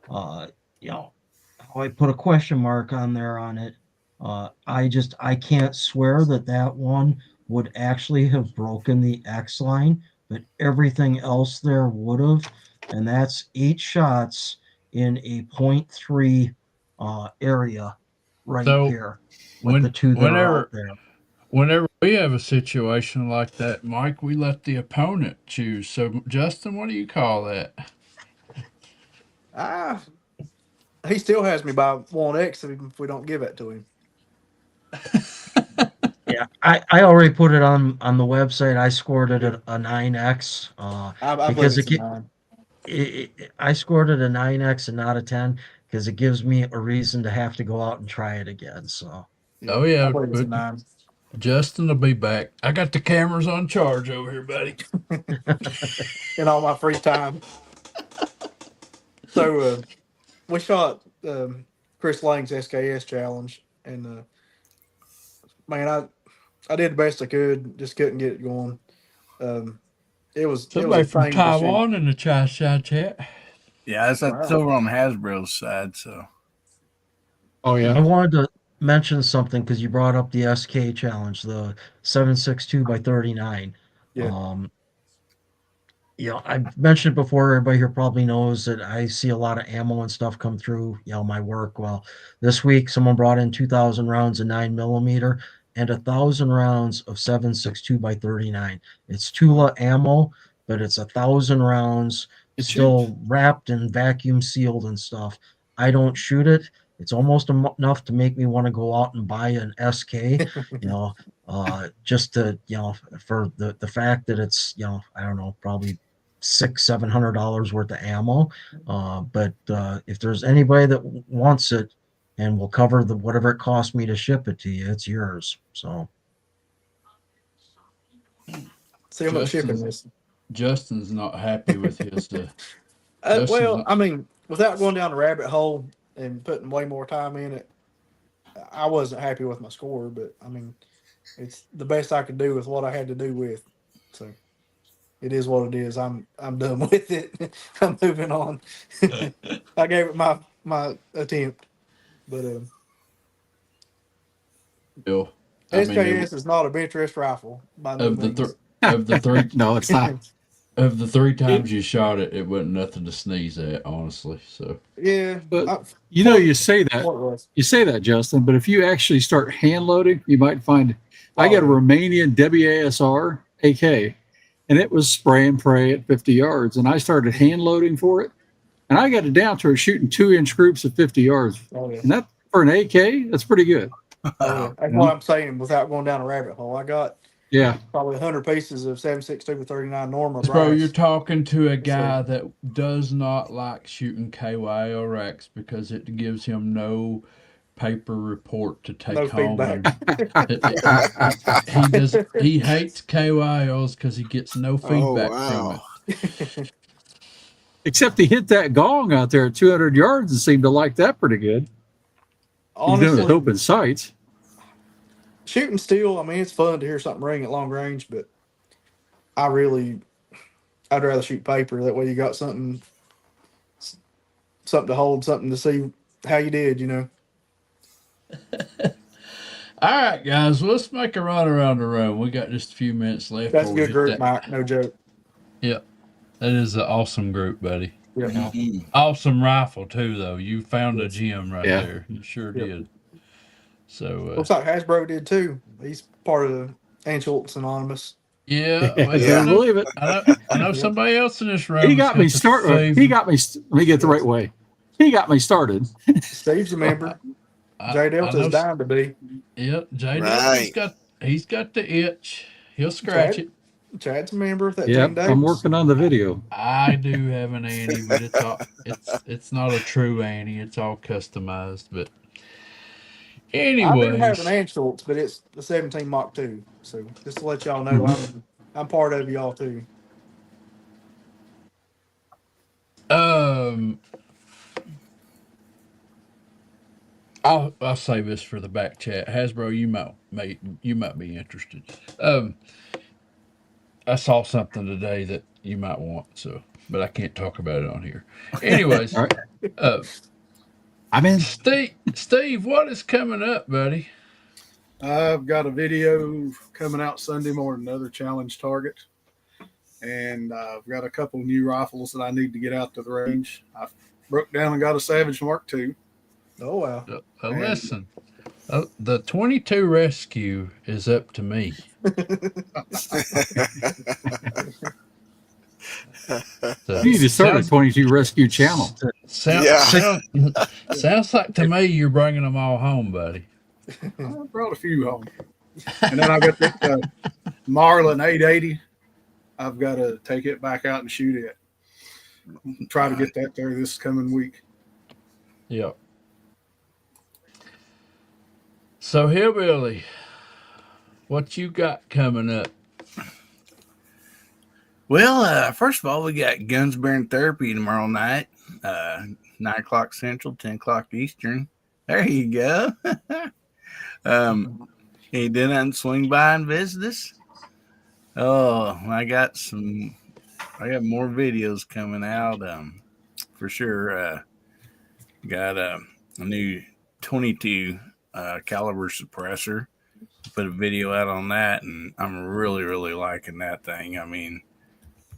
uh, how I put a question mark on there on it. I can't swear that one would actually have broken the X line, but everything else there would have, and that's 8 shots in a .3 area right So, here with the two that are out there. Whenever we have a situation like that, Mike, we let the opponent choose. So, Justin, what do you call that? He still has me by 1X if we don't give it to him. Yeah, I already put it on the website. I scored it at a 9x. I Because believe it's it, a 9. I scored it a 9x and not a 10 because it gives me a reason to have to go out and try it again. So Oh, yeah, I believe it's a but 9. Justin will be back. I got the cameras on charge over here, buddy. In all my free time. So we shot Chris Lang's SKS challenge, and man, I did the best I could, just couldn't get it going. It was Somebody a from thing to shoot. Taiwan in the chat. Yeah, that's over on Hasbro's side. So Oh I yeah. wanted to mention something because you brought up the SK challenge, the 7.62 by 39. Yeah. I've mentioned it before. Everybody here probably knows that I see a lot of ammo and stuff come through, my work. Well, this week someone brought in 2,000 rounds of 9mm and 1,000 rounds of 7.62 by 39. It's Tula ammo, but it's 1,000 rounds It's still wrapped and vacuum sealed and stuff. I don't shoot it. It's almost enough to make me want to go out and buy an SK, just to, for the fact that it's, I don't know, probably $600-700 worth of ammo. But if there's anybody that wants it and will cover the whatever it costs me to ship it to you, it's yours. So See how much shipping this. Justin's not happy with his. Well, I mean, without going down the rabbit hole and putting way more time in it, I wasn't happy with my score. But I mean, it's the best I could do with what I had to do with. So it is what it is. I'm done with it. I'm moving on. I gave it my attempt, but Bill, SKS is not a Benchrest rifle by no of the means. of the three No, it's not. of the 3 times you shot it, it wasn't nothing to sneeze at, honestly. So Yeah, But you say that. what it was. You say that, Justin, but if you actually start hand loading, you might find I got a Romanian WASR AK, and it was spray and pray at 50 yards. And I started hand loading for it, and I got it down to shooting 2-inch groups at 50 yards. Oh yeah. And that for an AK, that's pretty good. Oh, yeah. That's Yeah. what I'm saying without going down a rabbit hole. I got Yeah. probably 100 pieces of 7.62 with 39 Norma Bro, brass. you're talking to a guy that does not like shooting KYRX because it gives him no paper report to take No home. feedback. He hates KYLs because he gets no feedback from wow. it. Except he hit that gong out there at 200 yards and seemed to like that pretty good. He's doing it with Honestly, open sights. shooting steel, I mean, it's fun to hear something ring at long range, but I'd rather shoot paper. That way you got something to hold, something to see how you did, you know. All right, guys, let's make a run around the room. We got just a few minutes left. That's a before we good hit group, that. Mike. No joke. Yep. That is an awesome group, buddy. Yeah. Mhm. Awesome rifle, too, though. You found a gem right Yeah. there. You sure Yep. did. So, Looks like Hasbro did too. He's part of the Anschultz Anonymous. yeah. Well, Yeah. I, Believe it. I know somebody else in this room. He got me started. He got me. Let me get the right way. He got me started. Steve's a member. J Delta's dying to be. Yep, J Right. he's got the itch. He'll scratch it. Chad's a member of that Yep, 10 days. I'm working on the video. I do have an Annie, but it's not a true Annie. It's all customized. But I do have an anyways, Anschultz, but it's the 17 Mach 2. So just to let y'all know, Mhm. I'm part of y'all too. I'll save this for the back chat. Hasbro, you might be interested. I saw something today that you might want, but I can't talk about it on here. Anyways, All right. I'm in. Steve, what is coming up, buddy? I've got a video coming out Sunday morning, another challenge target. And I've got a couple new rifles that I need to get out to the range. I broke down and got a Savage Mark II. Oh wow. Listen, the 22 Rescue is up to me. So, You need to start a 22 rescue channel. sounds like to me you're bringing them all home, buddy. I brought a few home. And then I got this Marlin 880. I've got to take it back out and shoot it. Try to get that there this coming week. Yep. So, Hillbilly, what you got coming up? Well, first of all, we got Guns Bearing Therapy tomorrow night, 9 o'clock Central, 10 o'clock Eastern. There you go. He didn't swing by and visit us. Oh, I got more videos coming out for sure. Got a new 22 caliber suppressor. Put a video out on that, and I'm really, really liking that thing. I mean,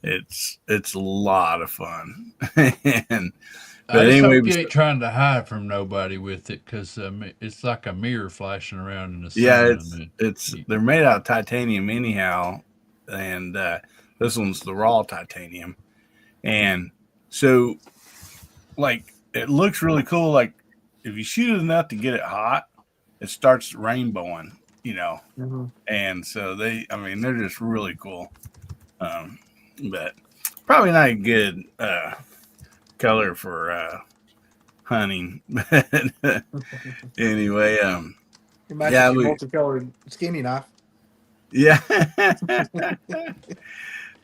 it's a lot of fun. But I just anyway, hope you ain't trying to hide from nobody with it, because it's like a mirror flashing around in the sun. Yeah, they're made out of titanium anyhow, and this one's the raw titanium, and so like it looks really cool. Like if you shoot it enough to get it hot, it starts rainbowing, you know. Mm-hmm. And so they're just really cool. But probably not a good color for hunting. But anyway, You might Yeah, have a we- multicolored skinny knife. yeah.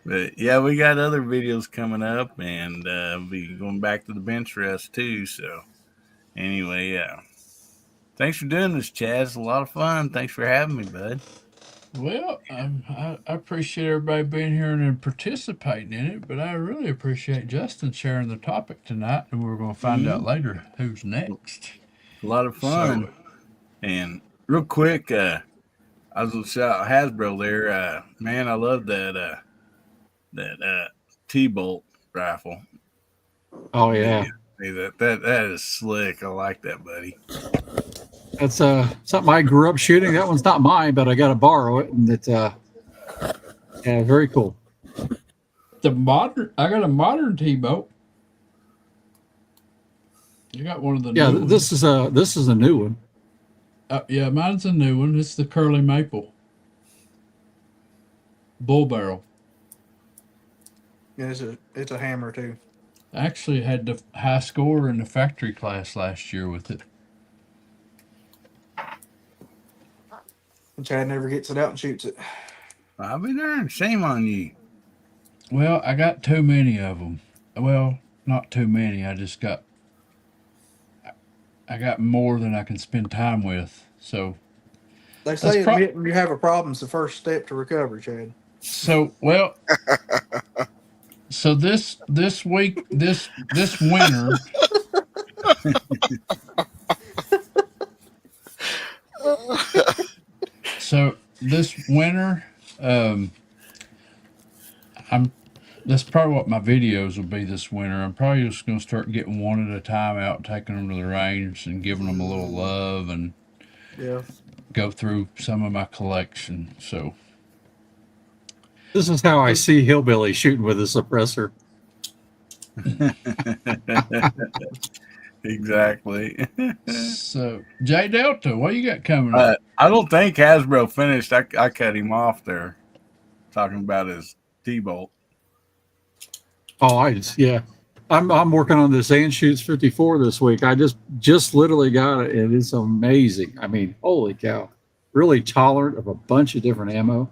But yeah, we got other videos coming up, and we'll be going back to the Benchrest too. So anyway, thanks for doing this, Chad. It's a lot of fun. Thanks for having me, bud. Well, I appreciate everybody being here and participating in it, but I really appreciate Justin sharing the topic tonight, and we're going to find out later who's next. A lot of fun. And real quick, I was going to shout Hasbro there. Man, I love that T-bolt rifle. Oh yeah, Hey, that is slick. I like that, buddy. that's something I grew up shooting. That one's not mine, but I got to borrow it, and it's yeah, very cool. the modern. I got a modern T-boat. You got one of the Yeah, new this is a new one. yeah, mine's a new one. It's the curly maple bull barrel. Yeah, it's a hammer too. I actually had the high score in the factory class last year with it. And Chad never gets it out and shoots it. I'll be darned. Shame on you. Well, I got too many of them. Well, not too many. I got more than I can spend time with. So They say That's pro- admitting you have a problem's the first step to recovery, Chad. well. So this week this winter. So this winter, I'm. That's probably what my videos will be this winter. I'm probably just going to start getting one at a time out, taking them to the range and giving them a little love and Yeah. go through some of my collection. So This is how I see hillbilly shooting with a suppressor. Exactly. So J Delta, what you got coming up? I don't think Hasbro finished. I cut him off there, talking about his T-bolt. Oh, yeah. I'm working on this Anschutz 54 this week. I just literally got it, and it's amazing. I mean, holy cow! Really tolerant of a bunch of different ammo.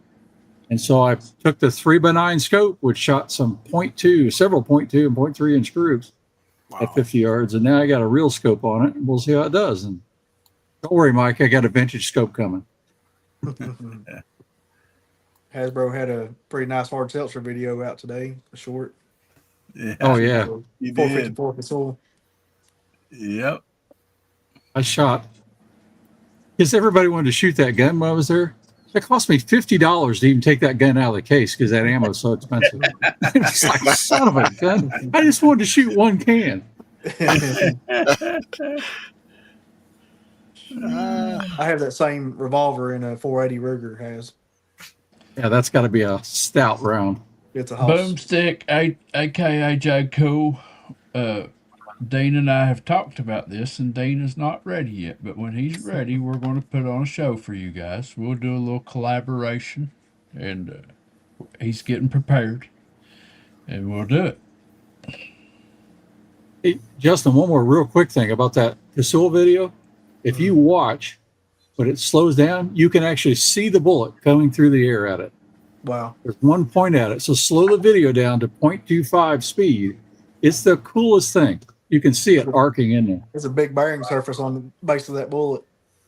And so I took the 3x9 scope, which shot some several 0.2 and 0.3 inch groups at 50 yards, and now I got a real scope on it, and we'll see how it does. And don't worry, Mike, I got a vintage scope coming. Hasbro had a pretty nice hard seltzer video out today, a short. Yeah. Oh yeah, You did. 454 pistol. Yep. I shot because everybody wanted to shoot that gun when I was there. It cost me $50 to even take that gun out of the case because that ammo is so expensive. It's like, son of a gun. I just wanted to shoot one can. I have that same revolver in a 480 Ruger has. Yeah, that's got to be a stout round. It's a Hoss. Boomstick, aka J Cool. Dean and I have talked about this, and Dean is not ready yet. But when he's ready, we're going to put on a show for you guys. We'll do a little collaboration, and he's getting prepared, and we'll do it. Hey, Justin, one more real quick thing about that Casul video. If you watch, when it slows down, you can actually see the bullet coming through the air at it. Wow. There's one point at it. So slow the video down to 0.25 speed. It's the coolest thing. You can see it arcing in there. There's a big bearing surface on the base of that bullet.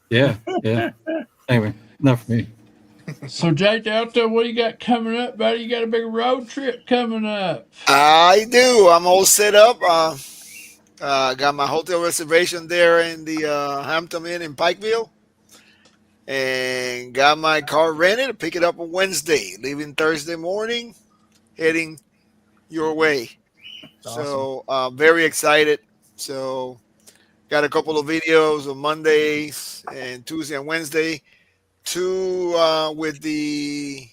Yeah, yeah. Anyway, enough for me. So, J Delta, what you got coming up, buddy? You got a big road trip coming up. I do. I'm all set up. Got my hotel reservation there in the Hampton Inn in Pikeville. And got my car rented to pick it up on Wednesday. Leaving Thursday morning, heading your way. Awesome. So very excited. So got a couple of videos on Mondays and Tuesday and Wednesday. Two with the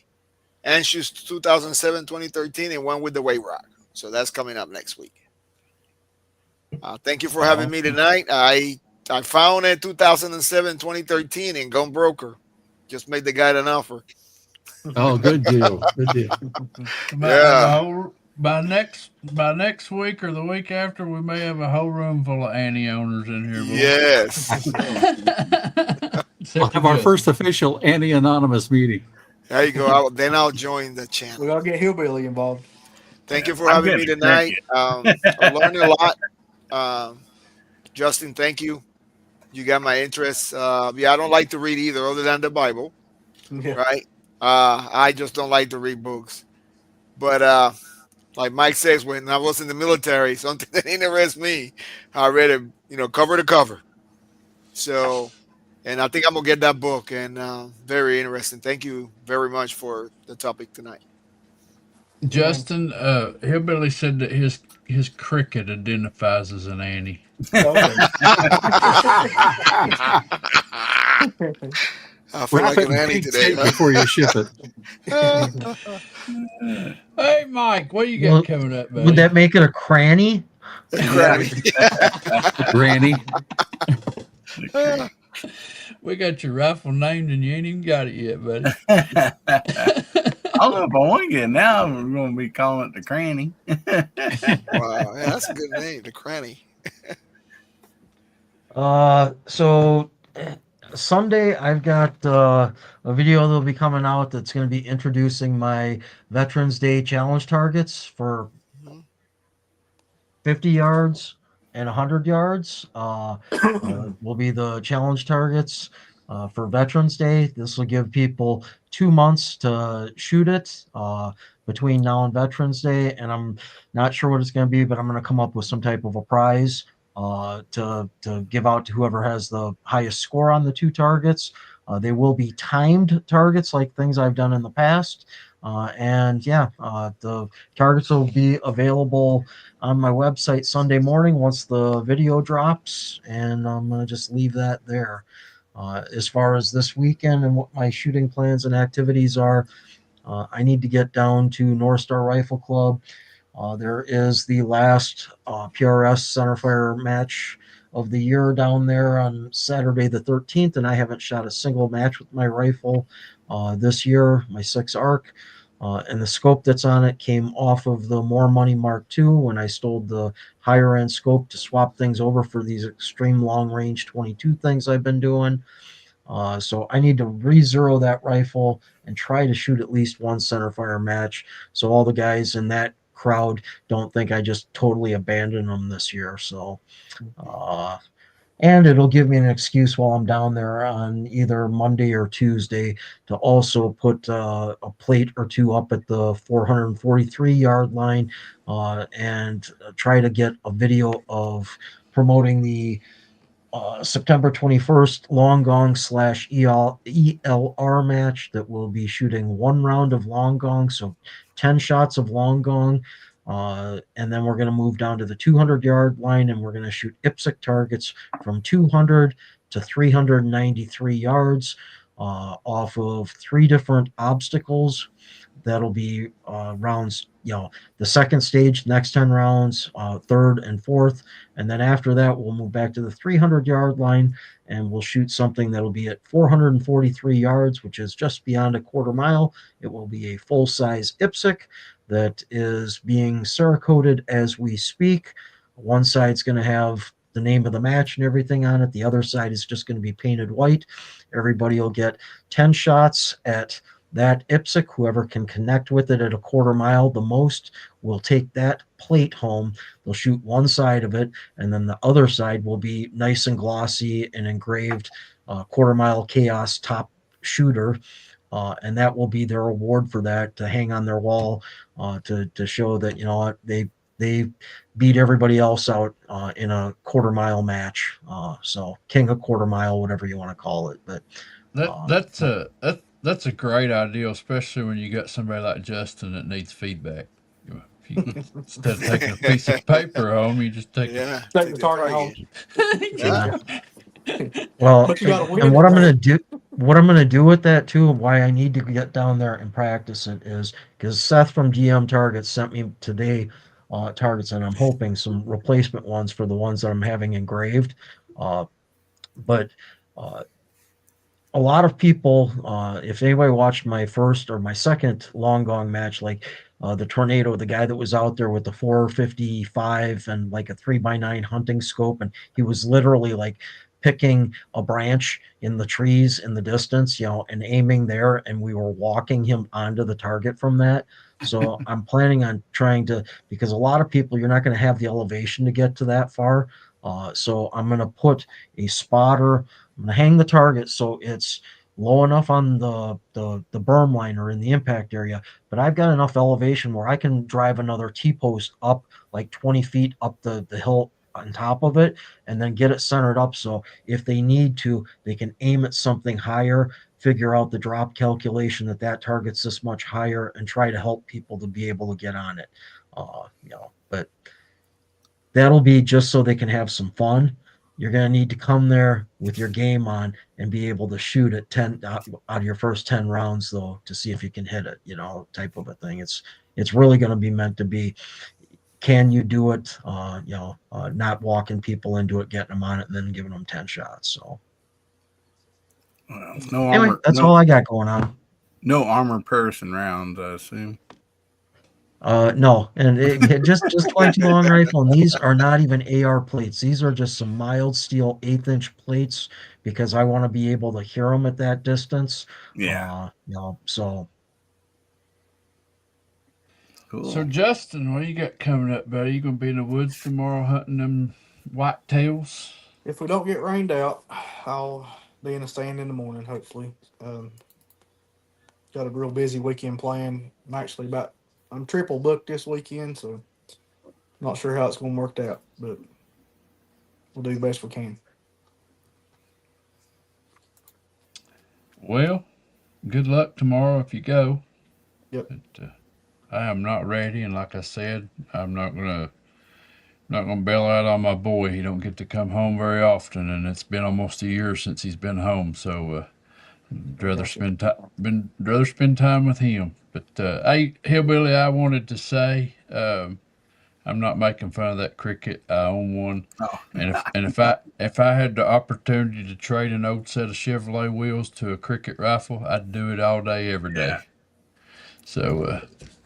Anschutz 2007-2013 and one with the Weight Rock. So that's coming up next week. Thank you for having me tonight. I found a 2007-2013 in Gun Broker. Just made the guy an offer. Oh, good deal. Good deal. By next week or the week after, we may have a whole room full of Annie owners in here. Yes. We'll have our first official Annie-anonymous meeting. There you go. Then I'll join the channel. We gotta get Hillbilly involved. Thank you for having me tonight. I learned a lot. Justin, thank you. You got my interest. I don't like to read either, other than the Bible. Yeah. Right? I just don't like to read books. But like Mike says, when I was in the military, something that interests me, I read it, cover to cover. So, and I think I'm gonna get that book, and very interesting. Thank you very much for the topic tonight. Justin, Hillbilly said that his cricket identifies as an Annie. Okay. I feel Wrap like it an in Annie pink today, tape before you ship it. huh? Hey, Mike, what you got Well, coming up, would buddy? that make it a cranny? Yeah. Granny. Granny. We got your rifle named and you ain't even got it yet, buddy. I don't know if I want to get it now. We're going to be calling it the cranny. Wow, yeah, that's a good name, the Cranny. So Sunday I've got a video that'll be coming out that's going to be introducing my Veterans Day challenge targets for Mhm. 50 yards and 100 yards. Will be the challenge targets for Veterans Day. This will give people 2 months to shoot it between now and Veterans Day, and I'm not sure what it's going to be, but I'm going to come up with some type of a prize to give out to whoever has the highest score on the two targets. They will be timed targets like things I've done in the past. And yeah, the targets will be available on my website Sunday morning once the video drops, and I'm going to just leave that there. As far as this weekend and what my shooting plans and activities are, I need to get down to North Star Rifle Club. There is the last PRS centerfire match of the year down there on Saturday the 13th, and I haven't shot a single match with my rifle this year, my 6 ARC. And the scope that's on it came off of the More Money Mark II when I stole the higher end scope to swap things over for these extreme long range 22 things I've been doing. So I need to re-zero that rifle and try to shoot at least one centerfire match so all the guys in that crowd don't think I just totally abandoned them this year. So, and it'll give me an excuse while I'm down there on either Monday or Tuesday to also put a plate or two up at the 443-yard line and try to get a video of promoting the September 21st Long Gong / ELR match that will be shooting 1 round of Long Gong, so 10 shots of Long Gong. And then we're going to move down to the 200-yard line and we're going to shoot IPSC targets from 200 to 393 yards off of 3 different obstacles. That'll be rounds, the second stage, next 10 rounds, third and fourth. And then after that, we'll move back to the 300-yard line and we'll shoot something that'll be at 443 yards, which is just beyond a quarter mile. It will be a full-size IPSC that is being Cerakoted as we speak. One side's going to have the name of the match and everything on it. The other side is just going to be painted white. Everybody will get 10 shots at that IPSC. Whoever can connect with it at a quarter mile the most will take that plate home. They'll shoot one side of it, and then the other side will be nice and glossy and engraved quarter mile chaos top shooter. And that will be their award for that, to hang on their wall to show that, they beat everybody else out in a quarter mile match. So king of quarter mile, whatever you want to call it. But That's a great idea, especially when you got somebody like Justin that needs feedback. If you, instead of taking a piece of paper home, you just take Yeah, Take take the the target home. target. Yeah. well, But you got to win and it. what I'm gonna do, with that too, why I need to get down there and practice it is because Seth from GM Targets sent me today targets, and I'm hoping some replacement ones for the ones that I'm having engraved. Uh, but uh, a lot of people, if anybody watched my first or my second long gong match, like the tornado, the guy that was out there with the 455 and like a 3x9 hunting scope, and he was literally like picking a branch in the trees in the distance, and aiming there, and we were walking him onto the target from that. So I'm planning on trying to, because a lot of people, you're not going to have the elevation to get to that far. So I'm going to put a spotter. I'm going to hang the target so it's low enough on the berm line or in the impact area, but I've got enough elevation where I can drive another T-post up like 20 feet up the hill on top of it and then get it centered up. So if they need to, they can aim at something higher, figure out the drop calculation that target's this much higher, and try to help people to be able to get on it. But that'll be just so they can have some fun. you're going to need to come there with your game on and be able to shoot at 10 out of your first 10 rounds, though, to see if you can hit it, type of a thing. It's really going to be meant to be, can you do it? Not walking people into it, getting them on it, and then giving them 10 shots. So Well, no anyway, armor. that's all I got going on. No armor person rounds, I assume. No, and just 22 long rifle, and these are not even AR plates. These are just some mild steel 1/8-inch plates because I want to be able to hear them at that distance. Yeah. So Cool. So Justin, what you got coming up, buddy? You gonna be in the woods tomorrow hunting them whitetails? If we don't get rained out, I'll be in a stand in the morning, hopefully. Got a real busy weekend planned. I'm triple booked this weekend, so not sure how it's going to work out, but we'll do the best we can. Well, good luck tomorrow if you go. Yep. But, I am not ready, and like I said, I'm not gonna bail out on my boy. He don't get to come home very often, and it's been almost a year since he's been home. So rather Gotcha. rather spend time with him. But hey, Hillbilly, I wanted to say I'm not making fun of that cricket. I own one, Oh. and if I had the opportunity to trade an old set of Chevrolet wheels to a cricket rifle, I'd do it all day, every day. Yeah. So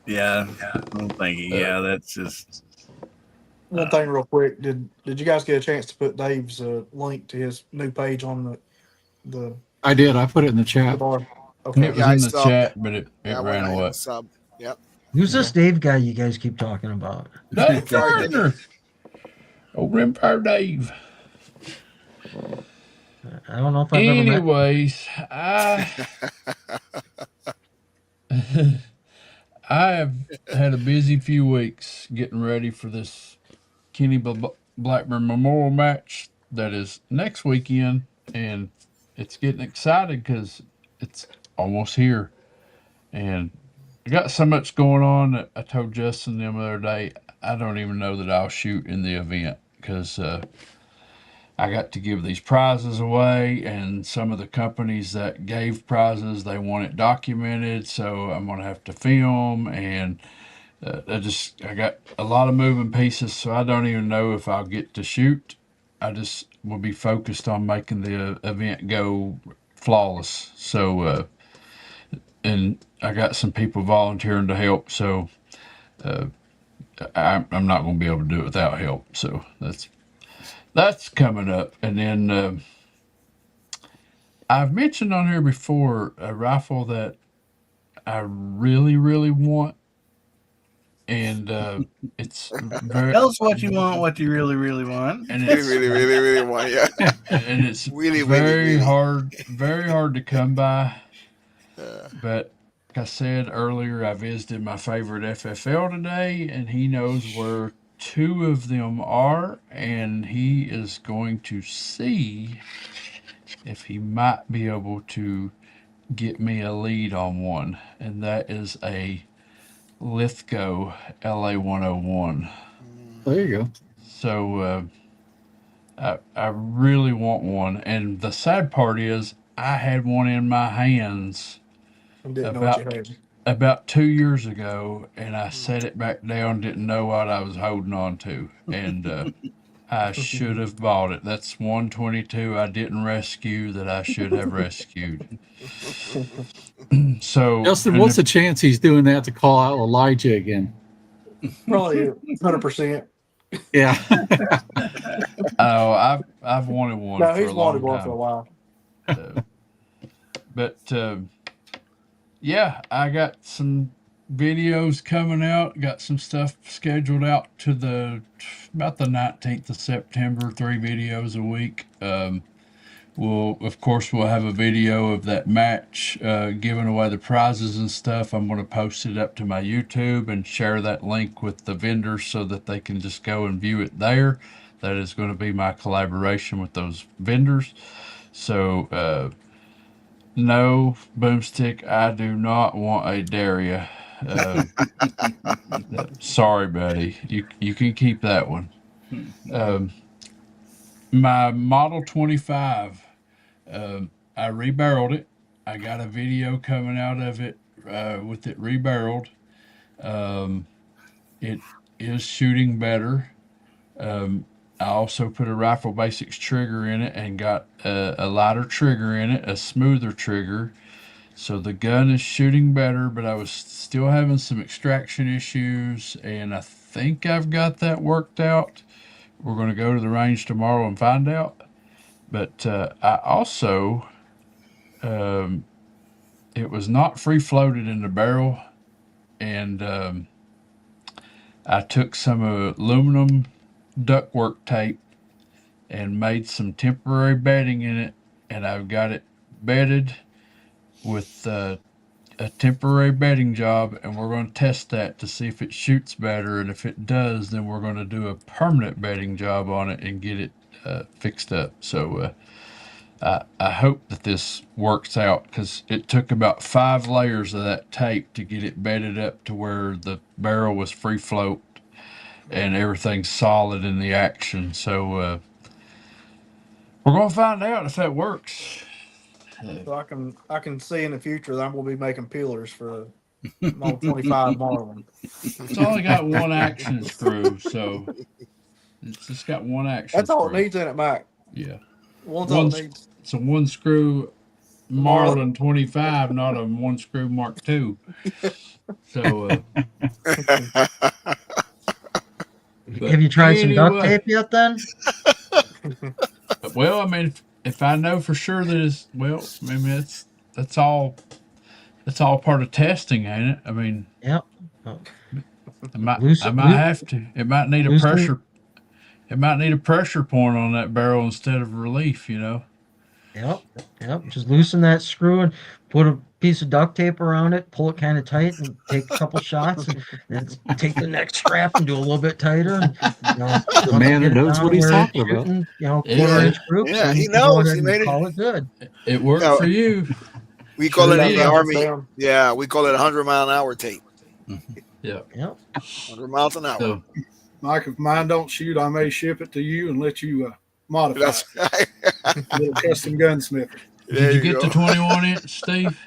Yeah. I'm thinking. Yeah, that's just. One thing, real quick, did you guys get a chance to put Dave's link to his new page on the I did. I put it in the chat. bar? it Okay. was Yeah, I in the saw. chat, but it I went ran ahead away. and sub. Yep. who's this Dave guy you guys keep talking about? Dave Sorry, Dave. Gardner, old RImfire Dave. I don't know if I've ever met. Anyways, I have had a busy few weeks getting ready for this Kenny Blackburn Memorial match that is next weekend, and it's getting excited because it's almost here. And I got so much going on that I told Justin the other day, I don't even know that I'll shoot in the event because I got to give these prizes away, and some of the companies that gave prizes, they want it documented, so I'm gonna have to film, and I got a lot of moving pieces, so I don't even know if I'll get to shoot. I just will be focused on making the event go flawless. So and I got some people volunteering to help, so I'm not going to be able to do it without help. So that's coming up. And then I've mentioned on here before a rifle that I really, really want. And it's very, Tell us what you want, what you really, really want. and Really, it's really, really, really want. Yeah. and it's Really, very really. very hard to come by. Uh, But like I said earlier, I visited my favorite FFL today, and he knows where two of them are, and he is going to see if he might be able to get me a lead on one, and that is a Lithgow LA 101. There you go. So I really want one, and the sad part is I had one in my hands And didn't know what you about had. about 2 years ago, and I set it back down, didn't know what I was holding on to, and I should have bought it. That's 122 I didn't rescue that I should have rescued. So, Justin, and what's the chance he's doing that to call out Elijah again? Probably 100%. Yeah. oh, I've wanted one No, for he's a long wanted one for a time. while. But yeah, I got some videos coming out. Got some stuff scheduled out to about the 19th of September. 3 videos a week. We'll have a video of that match, giving away the prizes and stuff. I'm going to post it up to my YouTube and share that link with the vendors so that they can just go and view it there. That is going to be my collaboration with those vendors. So, no, Boomstick, I do not want a Daria. Sorry, buddy. You can keep that one. My Model 25, I rebarreled it. I got a video coming out of it with it rebarreled. Um, it is shooting better. I also put a Rifle Basics trigger in it and got a lighter trigger in it, a smoother trigger. So the gun is shooting better, but I was still having some extraction issues, and I think I've got that worked out. We're going to go to the range tomorrow and find out. But I also, um, it was not free floated in the barrel, and I took some aluminum ductwork tape and made some temporary bedding in it, and I've got it bedded with a temporary bedding job, and we're going to test that to see if it shoots better, and if it does, then we're going to do a permanent bedding job on it and get it fixed up. So I hope that this works out, because it took about 5 layers of that tape to get it bedded up to where the barrel was free float and everything's solid in the action. So we're going to find out if that works. So I can see in the future that I'm going to be making peelers for a Model 25 Marlin. It's only got one action screw, so it's just got one action That's all screw. it needs in it, Mac. Yeah. One's all it needs. It's a one screw Marlin 25, not a one screw Mark II. So, Have you tried some duct tape yet then? Well, I mean, if I know for sure that it's, well, I mean, that's all part of testing, ain't it? I mean, Yep. I might have to. It might need a pressure. It might need a pressure point on that barrel instead of relief, you know. Yep. Just loosen that screw and put a piece of duct tape around it, pull it kind of tight, and take a couple shots, and then take the next strap and do a little bit tighter. And, the man who knows what he's talking about. Quarter-inch groups. Yeah, he knows. He made it. Call it good. It worked for you. We call it in the Army. Yeah, we call it 100-mile-an-hour tape. Yep. 100 miles an hour. So, Mike, if mine don't shoot, I may ship it to you and let you modify That's it. A little custom gunsmith. did you get the 21-inch, Steve?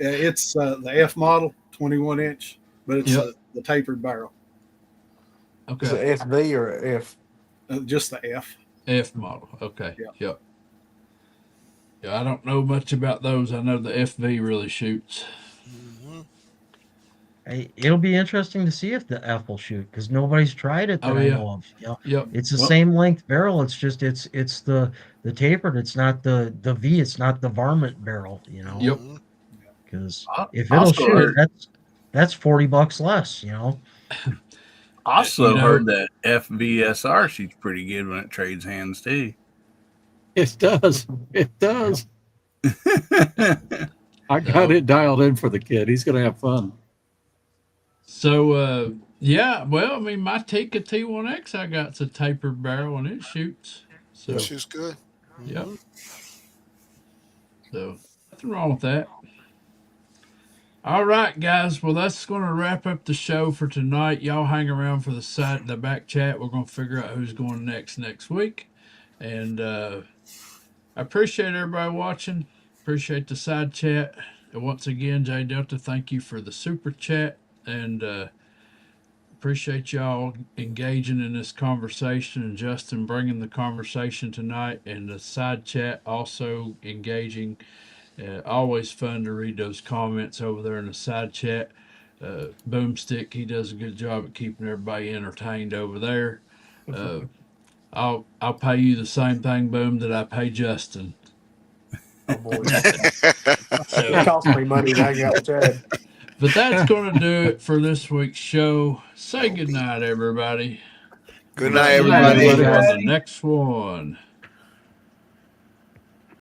Yeah, it's the F model, 21-inch, but it's the tapered barrel. Okay. Is it FV or F? Just the F. F model. Okay. Yeah. Yep. Yeah, I don't know much about those. I know the FV really shoots. It'll be interesting to see if the F will shoot, because nobody's tried it that I know of. Yep. It's the same length barrel. It's just it's the tapered. It's not the V. It's not the varmint barrel. You know. Yep. Because if it'll shoot, that's $40 less. You know. Also heard that FVSR shoots pretty good when it trades hands too. It does. It does. I got it dialed in for the kid. He's going to have fun. So, yeah, well, I mean, my Tika T1X I got's a tapered barrel and it shoots. So It shoots good. Yep. So, nothing wrong with that. All right, guys. Well, that's going to wrap up the show for tonight. Y'all hang around for the back chat. We're going to figure out who's going next week. And I appreciate everybody watching. Appreciate the side chat. And once again, J Delta, thank you for the super chat. And appreciate y'all engaging in this conversation, and Justin bringing the conversation tonight, and the side chat also engaging. Always fun to read those comments over there in the side chat. Boomstick, he does a good job at keeping everybody entertained over there. I'll pay you the same thing, Boom, that I pay Justin. Oh boy. It costs me money to hang out with Chad. But that's going to do it for this week's show. Say good night, everybody. Good night, everybody. On the next one.